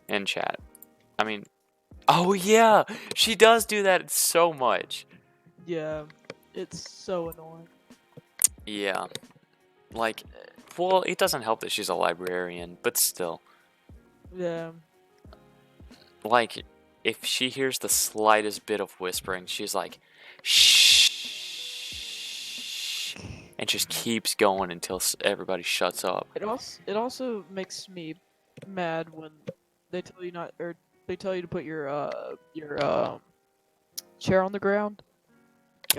in chat. I mean, oh yeah, she does do that so much. Yeah, it's so annoying. Yeah. Like, well, it doesn't help that she's a librarian, but still. Yeah. Like, if she hears the slightest bit of whispering, she's like, shh, and just keeps going until everybody shuts up. It also makes me mad when they tell you to put your chair on the ground.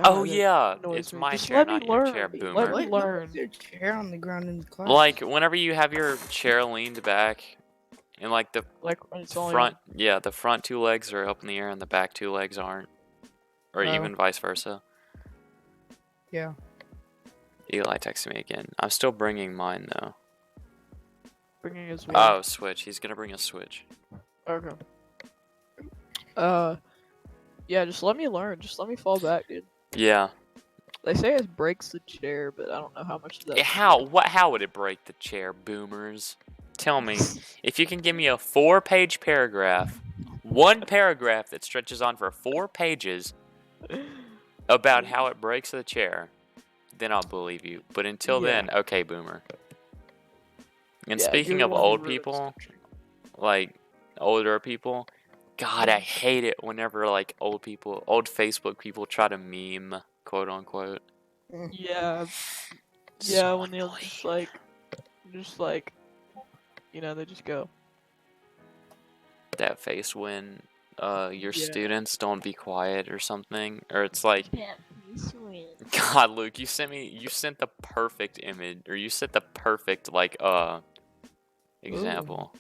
Oh that yeah, annoys it's me. my Just chair, let me not your learn. chair, Let boomer. me learn. Put your chair on the ground in class. Like, whenever you have your chair leaned back, and like the Like when it's only front, yeah, the front two legs are up in the air and the back two legs aren't, or Oh. even vice versa. Yeah. Eli texted me again. I'm still bringing mine though. bringing his. Oh, Switch. He's gonna bring a Switch. Okay. Yeah, just let me learn. Just let me fall back, dude. Yeah. They say it breaks the chair, but I don't know how much of that. How would it break the chair, boomers? Tell me. If you can give me a 4-page paragraph, one paragraph that stretches on for 4 pages about how it breaks the chair, then I'll believe you. But until Yeah. then, okay, boomer. And Yeah, speaking you're of the one who old ruins people, the chair. like older people, God, I hate it whenever like old Facebook people try to meme, quote unquote. Yeah. So Yeah, when they'll annoying. just like, they just go. That face when your Yeah. students don't be quiet or something, or it's like, God, Luke, you sent the perfect image, or you sent the perfect like example.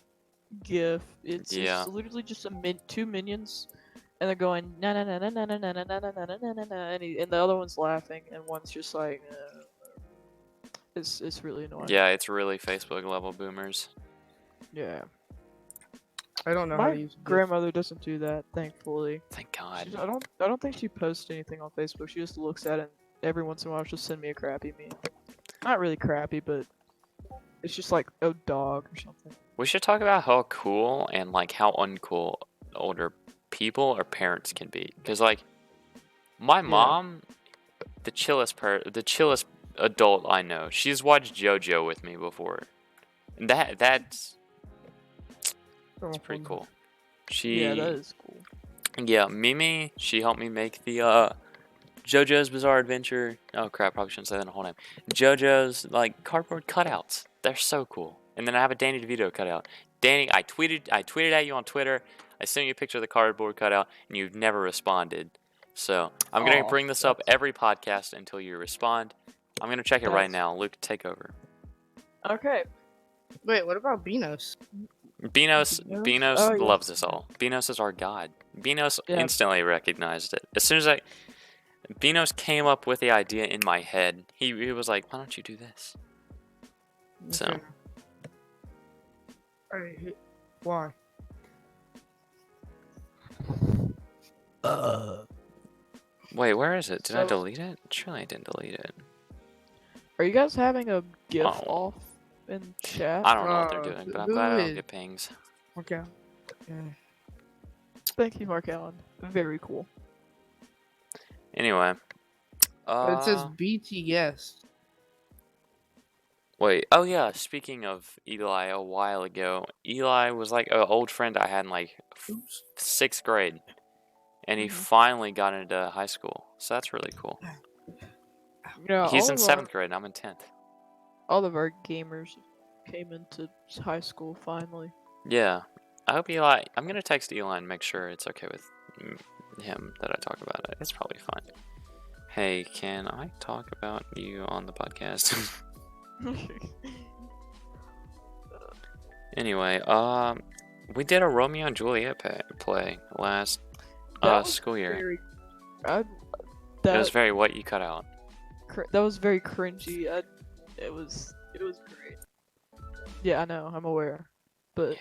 GIF. It's Yeah. literally just two minions, and they're going na na na na na na na na na na na na na na, and the other one's laughing, and one's just like, it's really annoying. Yeah, it's really Facebook level boomers. Yeah. I don't know how My to use GIF. grandmother doesn't do that, thankfully. Thank God. I don't think she posts anything on Facebook. She just looks at it, and every once in a while she'll send me a crappy meme. Not really crappy, but it's just like a dog or something. We should talk about how cool and like how uncool older people or parents can be. Cause like my mom, the chillest adult I know. She's watched JoJo with me before, and that's pretty cool. Yeah, that is cool. Yeah, Mimi, she helped me make the JoJo's Bizarre Adventure. Oh crap, probably shouldn't say that in the whole name. JoJo's like cardboard cutouts. They're so cool. And then I have a Danny DeVito cutout. Danny, I tweeted at you on Twitter. I sent you a picture of the cardboard cutout, and you've never responded. So I'm gonna Aw, bring this up that's- every podcast until you respond. I'm gonna check it right That's- now. Luke, take over. Okay. Wait, what about Beanos? Beanos Beanos? Oh, yeah. loves us all. Beanos is our god. Beanos Yeah. instantly recognized it. As soon as Beanos came up with the idea in my head, he was like, why don't you do this? So. Okay. Alright, why? Wait, where is it? Did I So- delete it? Surely I didn't delete it. Are you guys having a GIF Oh. off in chat? I don't know what they're doing, but I'm who glad I don't is- get pings. Okay. Yeah. Thank you, Mark Allen. Very cool. Anyway. But it says Uh, BTS. wait. Oh yeah. Speaking of Eli, a while ago, Eli was like an old friend I had in like Oops. 6th grade, and he Mhm. finally got into high school. So that's really cool. You know, He's all in of 7th grade, and I'm in 10th. all of our gamers came into high school finally. Yeah. I hope Eli. I'm gonna text Eli and make sure it's okay with him that I talk about it. It's probably fine. Hey, can I talk about you on the podcast? Anyway, we did a Romeo and Juliet play last That was school year. Very, I, It that, was very what you cut out. that was very cringy. It was great. Yeah, I know. I'm aware. But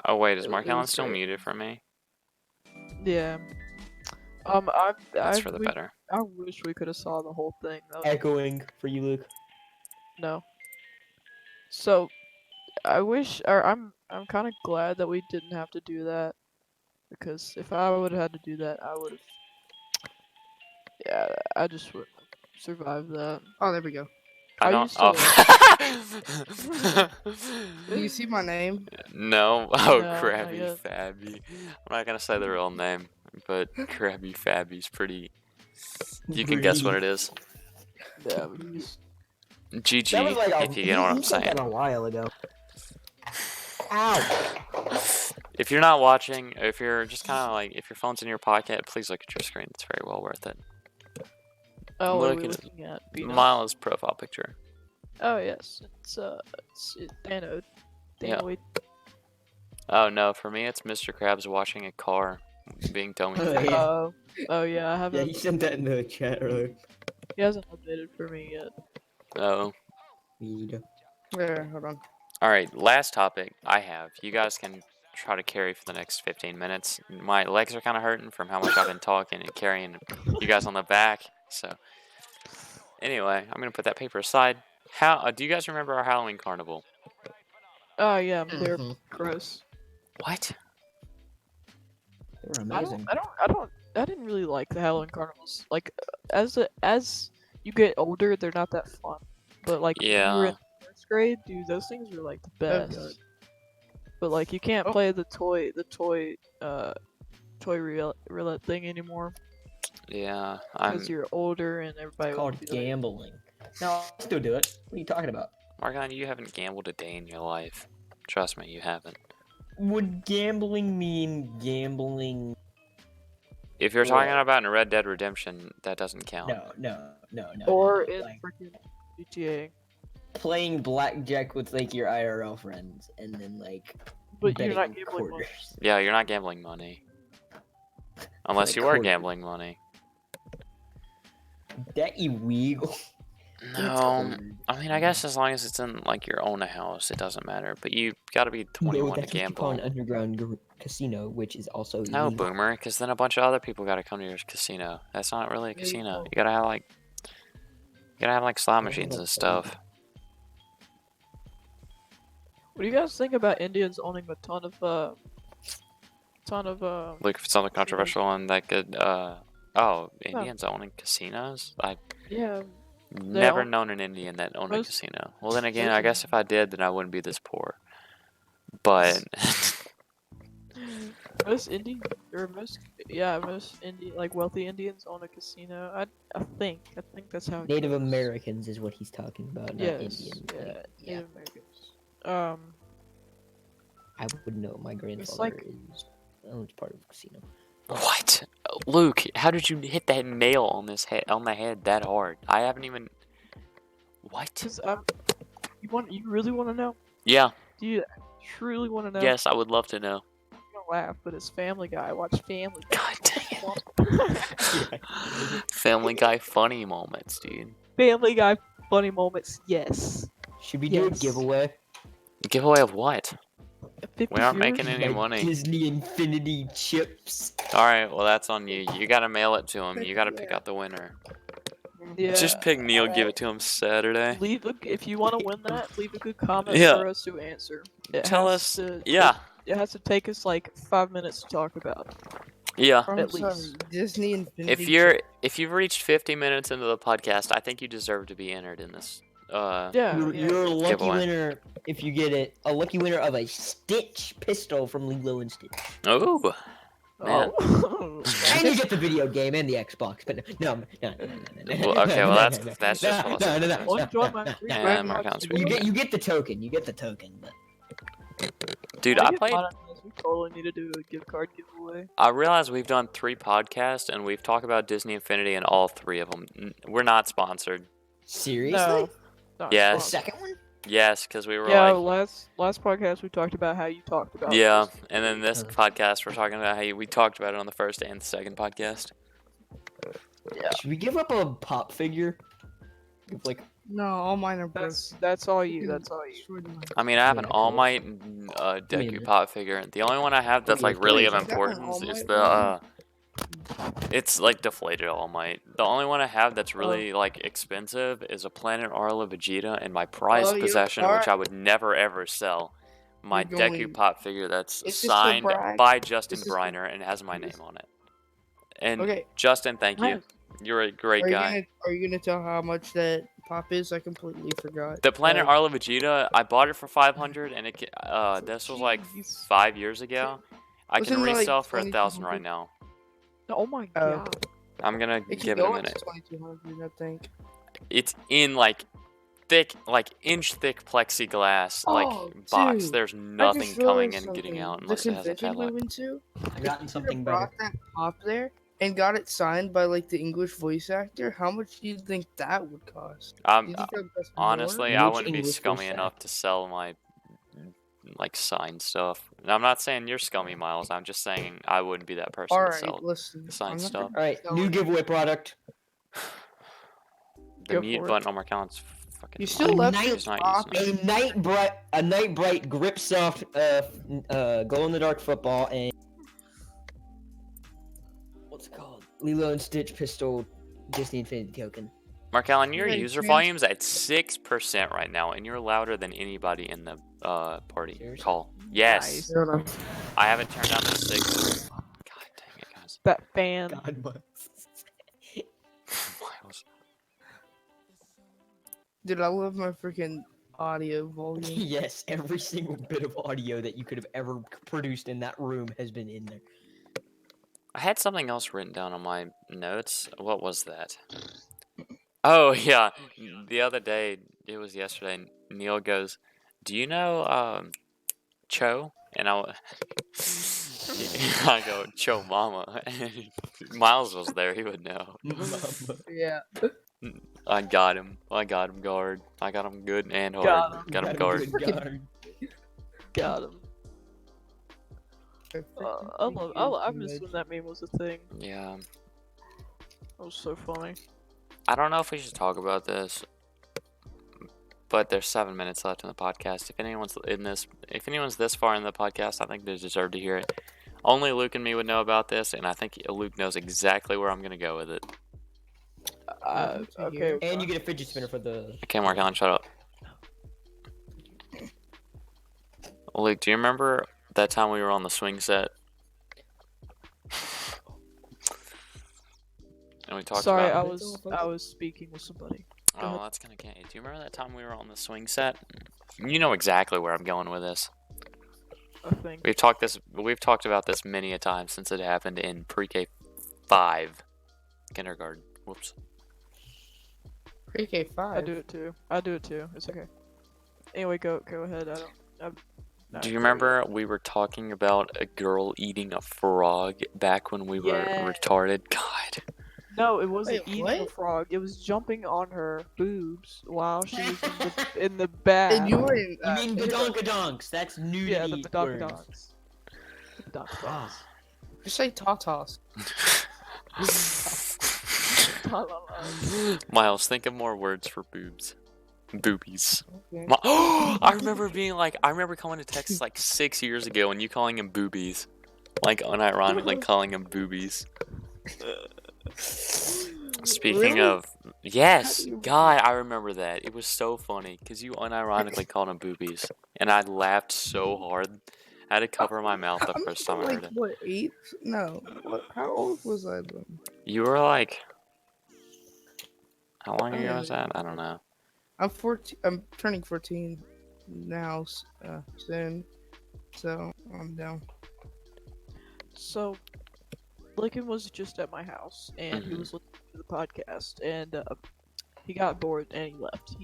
Oh wait, is It- Mark it Allen was still great. muted for me? yeah. That's for the better. I wish we could have saw the whole thing. That was Echoing for you, Luke. No. So, I wish, or I'm kind of glad that we didn't have to do that, because if I would have had to do that, I would have. Yeah, I just wouldn't have survived that. Oh, there we go. I I don't. used Oh. Do you see my name? No. Oh, No, not Krabby yet. Fabby. I'm not gonna say the real name, but Krabby Fabby's pretty. You can guess what it is. Yeah, but he's- GG, That was like if you get what I'm said saying. that a while ago. Ow! If you're not watching, if you're just kind of like, if your phone's in your pocket, please look at your screen. It's very well worth it. Oh, what are Look we at looking at? Beano? Miles' profile picture. Oh yes, it's Dano. Yeah. Dano. Oh no, for me it's Mr. Krabs washing a car, being dummy. Oh, yeah. Oh yeah, I Yeah, haven't. he sent that in the chat earlier. He hasn't updated for me yet. Oh. Yeah, hold on. Alright, last topic I have. You guys can try to carry for the next 15 minutes. My legs are kind of hurting from how much I've been talking and carrying you guys on the back. So, anyway, I'm going to put that paper aside. How do you guys remember our Halloween carnival? Oh yeah, they're Mhm. gross. What? They were amazing. I didn't really like the Halloween carnivals. Like, as you get older, they're not that fun. But like, when you were Yeah. in first grade, dude, those things were like the Oh, best. God. But like, you can't Oh. play the toy roulette thing anymore Yeah. because you're older and everybody. It's would called be like, gambling. No, I'll still do it. What are you talking about? Margon, you haven't gambled a day in your life. Trust me, you haven't. Would gambling mean gambling? If you're talking Well- about in Red Dead Redemption, that doesn't count. No. Or in Like, freaking GTA. playing blackjack with like your IRL friends and then like But you're not betting gambling money. quarters. Yeah, you're not gambling money. Unless Like you are quarters. gambling money. That illegal. No, I mean, I guess as long as it's in, like, your own house, it doesn't matter. But you gotta be 21 no, to that's what you call an gamble. underground casino, which is also No, illegal. boomer, because then a bunch of other people gotta come to your casino. That's not really a There you casino. go. You gotta have, like, slot Yeah, machines and that's stuff. What do you guys think about Indians owning a ton of Look for something controversial and that could, Indians owning casinos? I've yeah. never own- known an Indian that owned a most- casino. Well, then again, most I of guess if I did, then I wouldn't be this poor. But, most Indian or most like wealthy Indians own a casino. I think that's how it Native goes. Americans is what he's talking about, not Yes, Indian. yeah, Like, yeah, Native Americans. I would know. My grandfather like- owns part of a casino. What? Luke, how did you hit that nail on the head that hard? I haven't even. What? Cause you really want to know? Yeah. Do you truly want to know? Yes, I would love to know. I'm gonna laugh, but it's Family Guy. I watch Family Guy. God dang it. Family Guy funny moments, dude. Family Guy funny moments. Yes. Should we do a Yes. giveaway? Giveaway of what? 50 We aren't viewers? making any Like money. Disney Infinity chips. Alright, well, that's on you. You gotta mail it to him. You gotta pick out the winner. Yeah. Just pick Neil, give it to him Saturday. If you want to win that, leave a good comment Yeah. for us to answer. It Tell has us. to- Yeah, It has to take us like 5 minutes to talk about. yeah. I'm At sorry, least. Disney Infinity. If you've reached 50 minutes into the podcast, I think you deserve to be entered in this. Yeah. You're a lucky Giveaway. winner if you get it. A lucky winner of a Stitch pistol from Lilo and Stitch. Oh, man. Oh. And you get the video game and the Xbox. But no. Well, okay, well, that's just awesome. Well, enjoy my free Yeah, Dragon Mark Ball Allen's Z. You get the token. You get the token. But dude, When I get played. monetized, we totally need to do a gift card giveaway. I realize we've done 3 podcasts and we've talked about Disney Infinity in all 3 of them. We're not sponsored. seriously, No. Not Yes. the sponsored. second one. Yes, because we were Yeah, like, last podcast we talked about how you talked about. yeah, this. and then this podcast we're talking about how we talked about it on the first and the second podcast. Should we give up a pop figure? Give, like, No, all mine are broken. That's all you. That's all you. Destroyed mine. I mean, I have an Yeah, All cool. Might Deku minute. Pop figure. The only one I have that's Wait, like really of wait, is that an importance All is Might the it's like deflated All Might. The only one I have that's really like expensive is a Planet Arla Vegeta and my prized Oh, you possession, which are- I would never ever sell. My You're Deku going- Pop figure that's Is this the signed brag? by Justin This is the- Briner and has my name on it. And Okay, Justin, thank you. Nice. You're a great guy. are you gonna tell how much that pop is? I completely forgot. The Planet Like, Arla Vegeta, I bought it for 500, and this was like Jeez. 5 years ago. I can Wasn't it like resell for 1,000 right 2200? now. Oh my Oh. god. I'm gonna it can give it a go up to minute. 2200, I think. It's in like thick, like inch thick plexiglass like Oh, box. dude, There's I nothing just coming realized and getting something. out The unless it has a convention we padlock. went to, I've gotten something brought better. that pop there and got it signed by like the English voice actor. How much do you think that would cost? Do you think that would cost more? Honestly, I Which wouldn't be English scummy voice enough to sell my like signed stuff. And I'm not saying you're scummy, Miles. I'm just saying I wouldn't be that person All to right, sell listen. signed I'm not stuff. gonna All right, sell new it. giveaway product. The Go mute for it. button on my account's fucking. You still A left night- your It's not pop. using A night bright grip soft glow in the dark football and what's it called? Lilo and Stitch pistol Disney Infinity token. Mark Allen, your Hey, user trans- volume's at 6% right now, and you're louder than anybody in the party Seriously? call. Yes, Nice. Hold on. I haven't turned down the 6. God dang it, guys. That fan. Miles. Dude, I love my freaking audio volume. Yes, every single bit of audio that you could have ever produced in that room has been in there. I had something else written down on my notes. What was that? Oh, yeah. The other day, it was yesterday, Neil goes, "Do you know Cho?" And I go, "Cho Mama." Miles was there, he would know. Yeah. I got him, guard. I got him good and hard. Got him. Got him guard. Got him. I miss when that meme was a thing. Yeah. That was so funny. I don't know if we should talk about this, but there's 7 minutes left in the podcast. If anyone's this far in the podcast, I think they deserve to hear it. Only Luke and me would know about this, and I think Luke knows exactly where I'm gonna go with it. Okay. And you get a fidget spinner for the. Okay, Mark Allen, shut up. Luke, do you remember that time we were on the swing set? And we talked Sorry, about. I was speaking with somebody. Go Oh, ahead. that's kind of candy. Do you remember that time we were on the swing set? You know exactly where I'm going with this. I think. We've talked about this many a time since it happened in pre-K 5 kindergarten. Whoops. Pre-K I 5. do it too. I do it too. It's okay. Anyway, go ahead. I'm not Do you there remember we were talking about a girl eating a frog back when we were Yeah. retarded? God. yet. No, it wasn't Wait, eating a what? frog. It was jumping on her boobs while she was in the bath. And you were in. You mean kindergarten. badonkadonks? That's Yeah, the nudity words. badonkadonks. The badonkadonks. Just say tatas. Miles, think of more words for boobs. Boobies. Okay. I remember coming to Texas like 6 years ago and you calling them boobies. Like unironically calling them boobies. Speaking Really? of, yes, How do you- God, I remember that. It was so funny because you unironically called them boobies, and I laughed so hard. I had to cover my mouth the I'm first still, time I like, heard it. what, 8? No. What? How old was I then? You were like, how long I ago don't was that? I don't know. I'm 14. I'm turning 14 now, soon. So I'm down. So, Lincoln was just at my house, and he Mhm. was listening to the podcast, and he got bored and he left.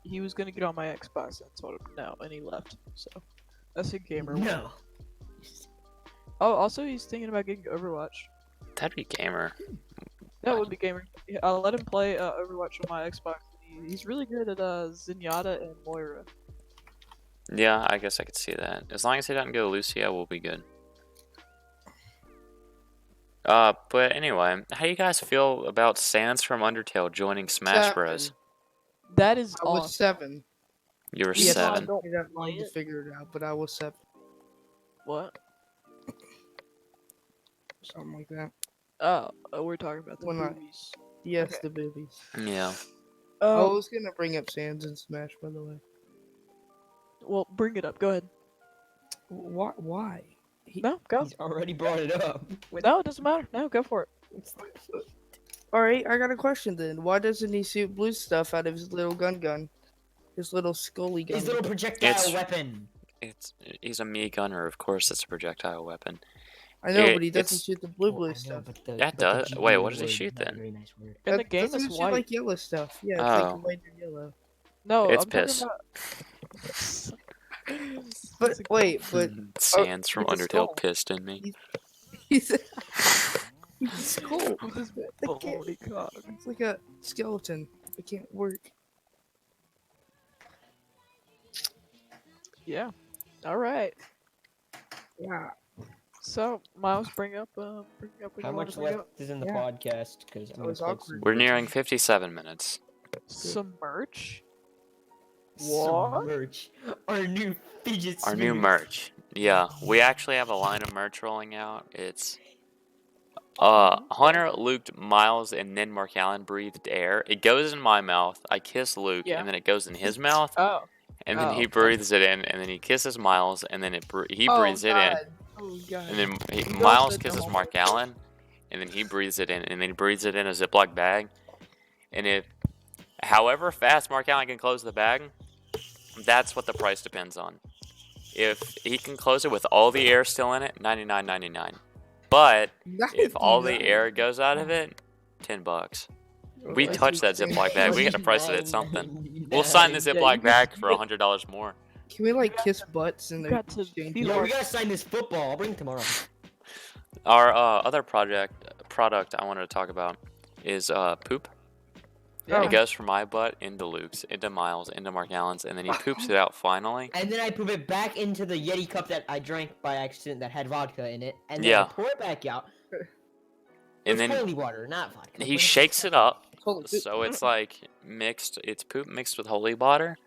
He was gonna get on my Xbox and told him no, and he left. So, that's a gamer. one. No. Oh, also he's thinking about getting Overwatch. That'd be gamer. That would be gamer. Yeah, I'll let him play Overwatch on my Xbox. He's really good at Zenyatta and Moira. Yeah, I guess I could see that. As long as he doesn't go Lucio, we'll be good. But anyway, how do you guys feel about Sans from Undertale joining Smash Bros? That is I was awesome. 7. You were Even though I 7. don't I got long play to it. figure it out, but I was 7. What? Something like that. Oh, we're talking about the When I- movies. Yes, Okay. the boobies. Yeah. I Oh, was gonna bring up Sans and Smash, by the way. well, bring it up. Go ahead. Why? No, go. He's already brought it up. No, it doesn't matter. No, go for it. Alright, I got a question then. Why doesn't he shoot blue stuff out of his little gun? His little scully gun. His little projectile It's- weapon. He's a Mii gunner, of course it's a projectile weapon. I know, it- but he doesn't it's- shoot the blue Well, I know, stuff. but the- Yeah, it but the does. GPU Wait, what does he word is shoot not a then? very nice word. In the game, Doesn't it's it shoot white. like yellow stuff? Yeah, it's Oh. like white and yellow. No, It's I'm talking piss. about. But wait, but Sans from with the Undertale skull. pissed in me. he's he's cool. with his I can't- holy cock. It's like a skeleton. It can't work. Yeah. All right. Yeah. So, Miles, bring up what How you want much to bring left is in the Yeah. podcast? Because I'm That gonna was play awkward. We're nearing 57 minutes. Some merch. some What? merch. Our new fidget Our new spinners. merch. Yeah, we actually have a line of merch rolling out. It's Hunter, Luke, Miles, and then Mark Allen breathed air. It goes in my mouth. I kiss Luke, Yeah. and then it goes in his mouth, Oh. and then he Oh. breathes it in, and then he kisses Miles, and then he Oh, breathes it in, God. Oh god. and then You Miles said kisses no. Mark Allen, and then he breathes it in, and then he breathes it in a Ziploc bag, and if however fast Mark Allen can close the bag, that's what the price depends on. If he can close it with all the air still in it, $99.99. But if all the air goes out of it, $10. We That's touched that insane. Ziploc bag. We gotta price it at something. We'll sign the Yeah, Ziploc you bag just- for $100 more. Can we like kiss butts in You the got to exchange? feel No, our- we gotta sign this football. I'll bring it tomorrow. Our other product I wanted to talk about is poop. Yeah. It goes from my butt into Luke's, into Miles, into Mark Allen's, and then he poops it out finally. And then I poop it back into the Yeti cup that I drank by accident that had vodka in it. And then Yeah. I pour it back out. And It's then holy water, not vodka. he but it's- shakes it up, Holy poop. so it's like mixed. It's poop mixed with holy water,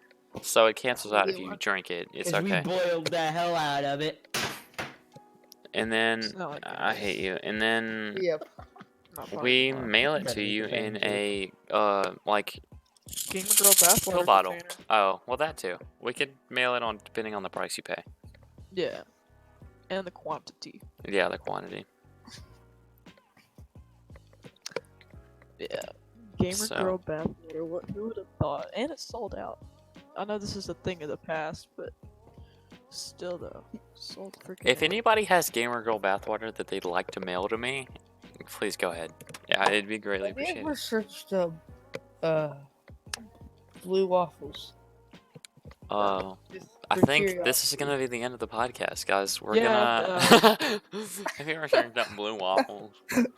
so it cancels out if Holy you water. drink it. It's 'cause okay. we boiled the hell out of it. And then It's not like I that. hate you. And then Yep. Not fun, we not fun. mail it Better to you defend in you. a like Gamer Girl bathwater pill bottle. container. Oh, well that too. We could mail it on depending on the price you pay. Yeah. And the quantity. Yeah, the quantity. Yeah. Gamer So- Girl bathwater. Who would have thought? And it's sold out. I know this is a thing of the past, but Still though, so freaking. If anybody has Gamer Girl bathwater that they'd like to mail to me, please go ahead. Yeah, it'd be greatly Have you appreciated. ever searched blue waffles? Just I for think curiosity. this is gonna be the end of the podcast, guys. We're Yeah, gonna. Have you ever served up blue waffles?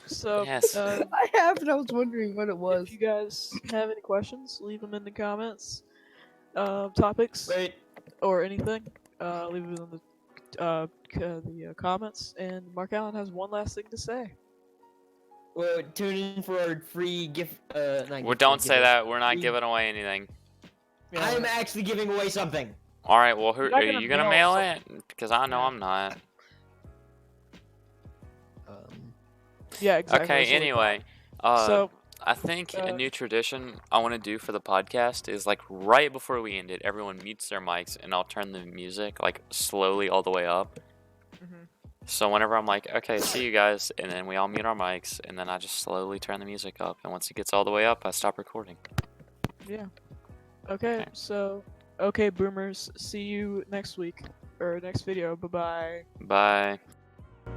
So, Yes. I have, and I was wondering what it was. if you guys have any questions, leave them in the comments. Topics Wait. or anything, leave it in the comments. And Mark Allen has one last thing to say. Well, tune in for our free gift. Not Well, gift, don't say giveaway. that. We're not We- giving away anything. Yeah. I'm actually giving away something. All right. Well, who You're not are gonna you gonna mail mail it? Because I know Yeah. I'm not. Yeah, exactly. Okay. that's what we Anyway, thought. So, I think a uh, new tradition I want to do for the podcast is like right before we end it, everyone mutes their mics and I'll turn the music like slowly all the way up. mhm. So whenever I'm like, okay, see you guys, and then we all mute our mics, and then I just slowly turn the music up, and once it gets all the way up, I stop recording. yeah. Okay, Okay. so, okay, boomers. See you next week or next video. Bye bye. Bye.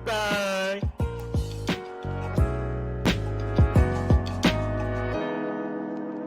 Bye.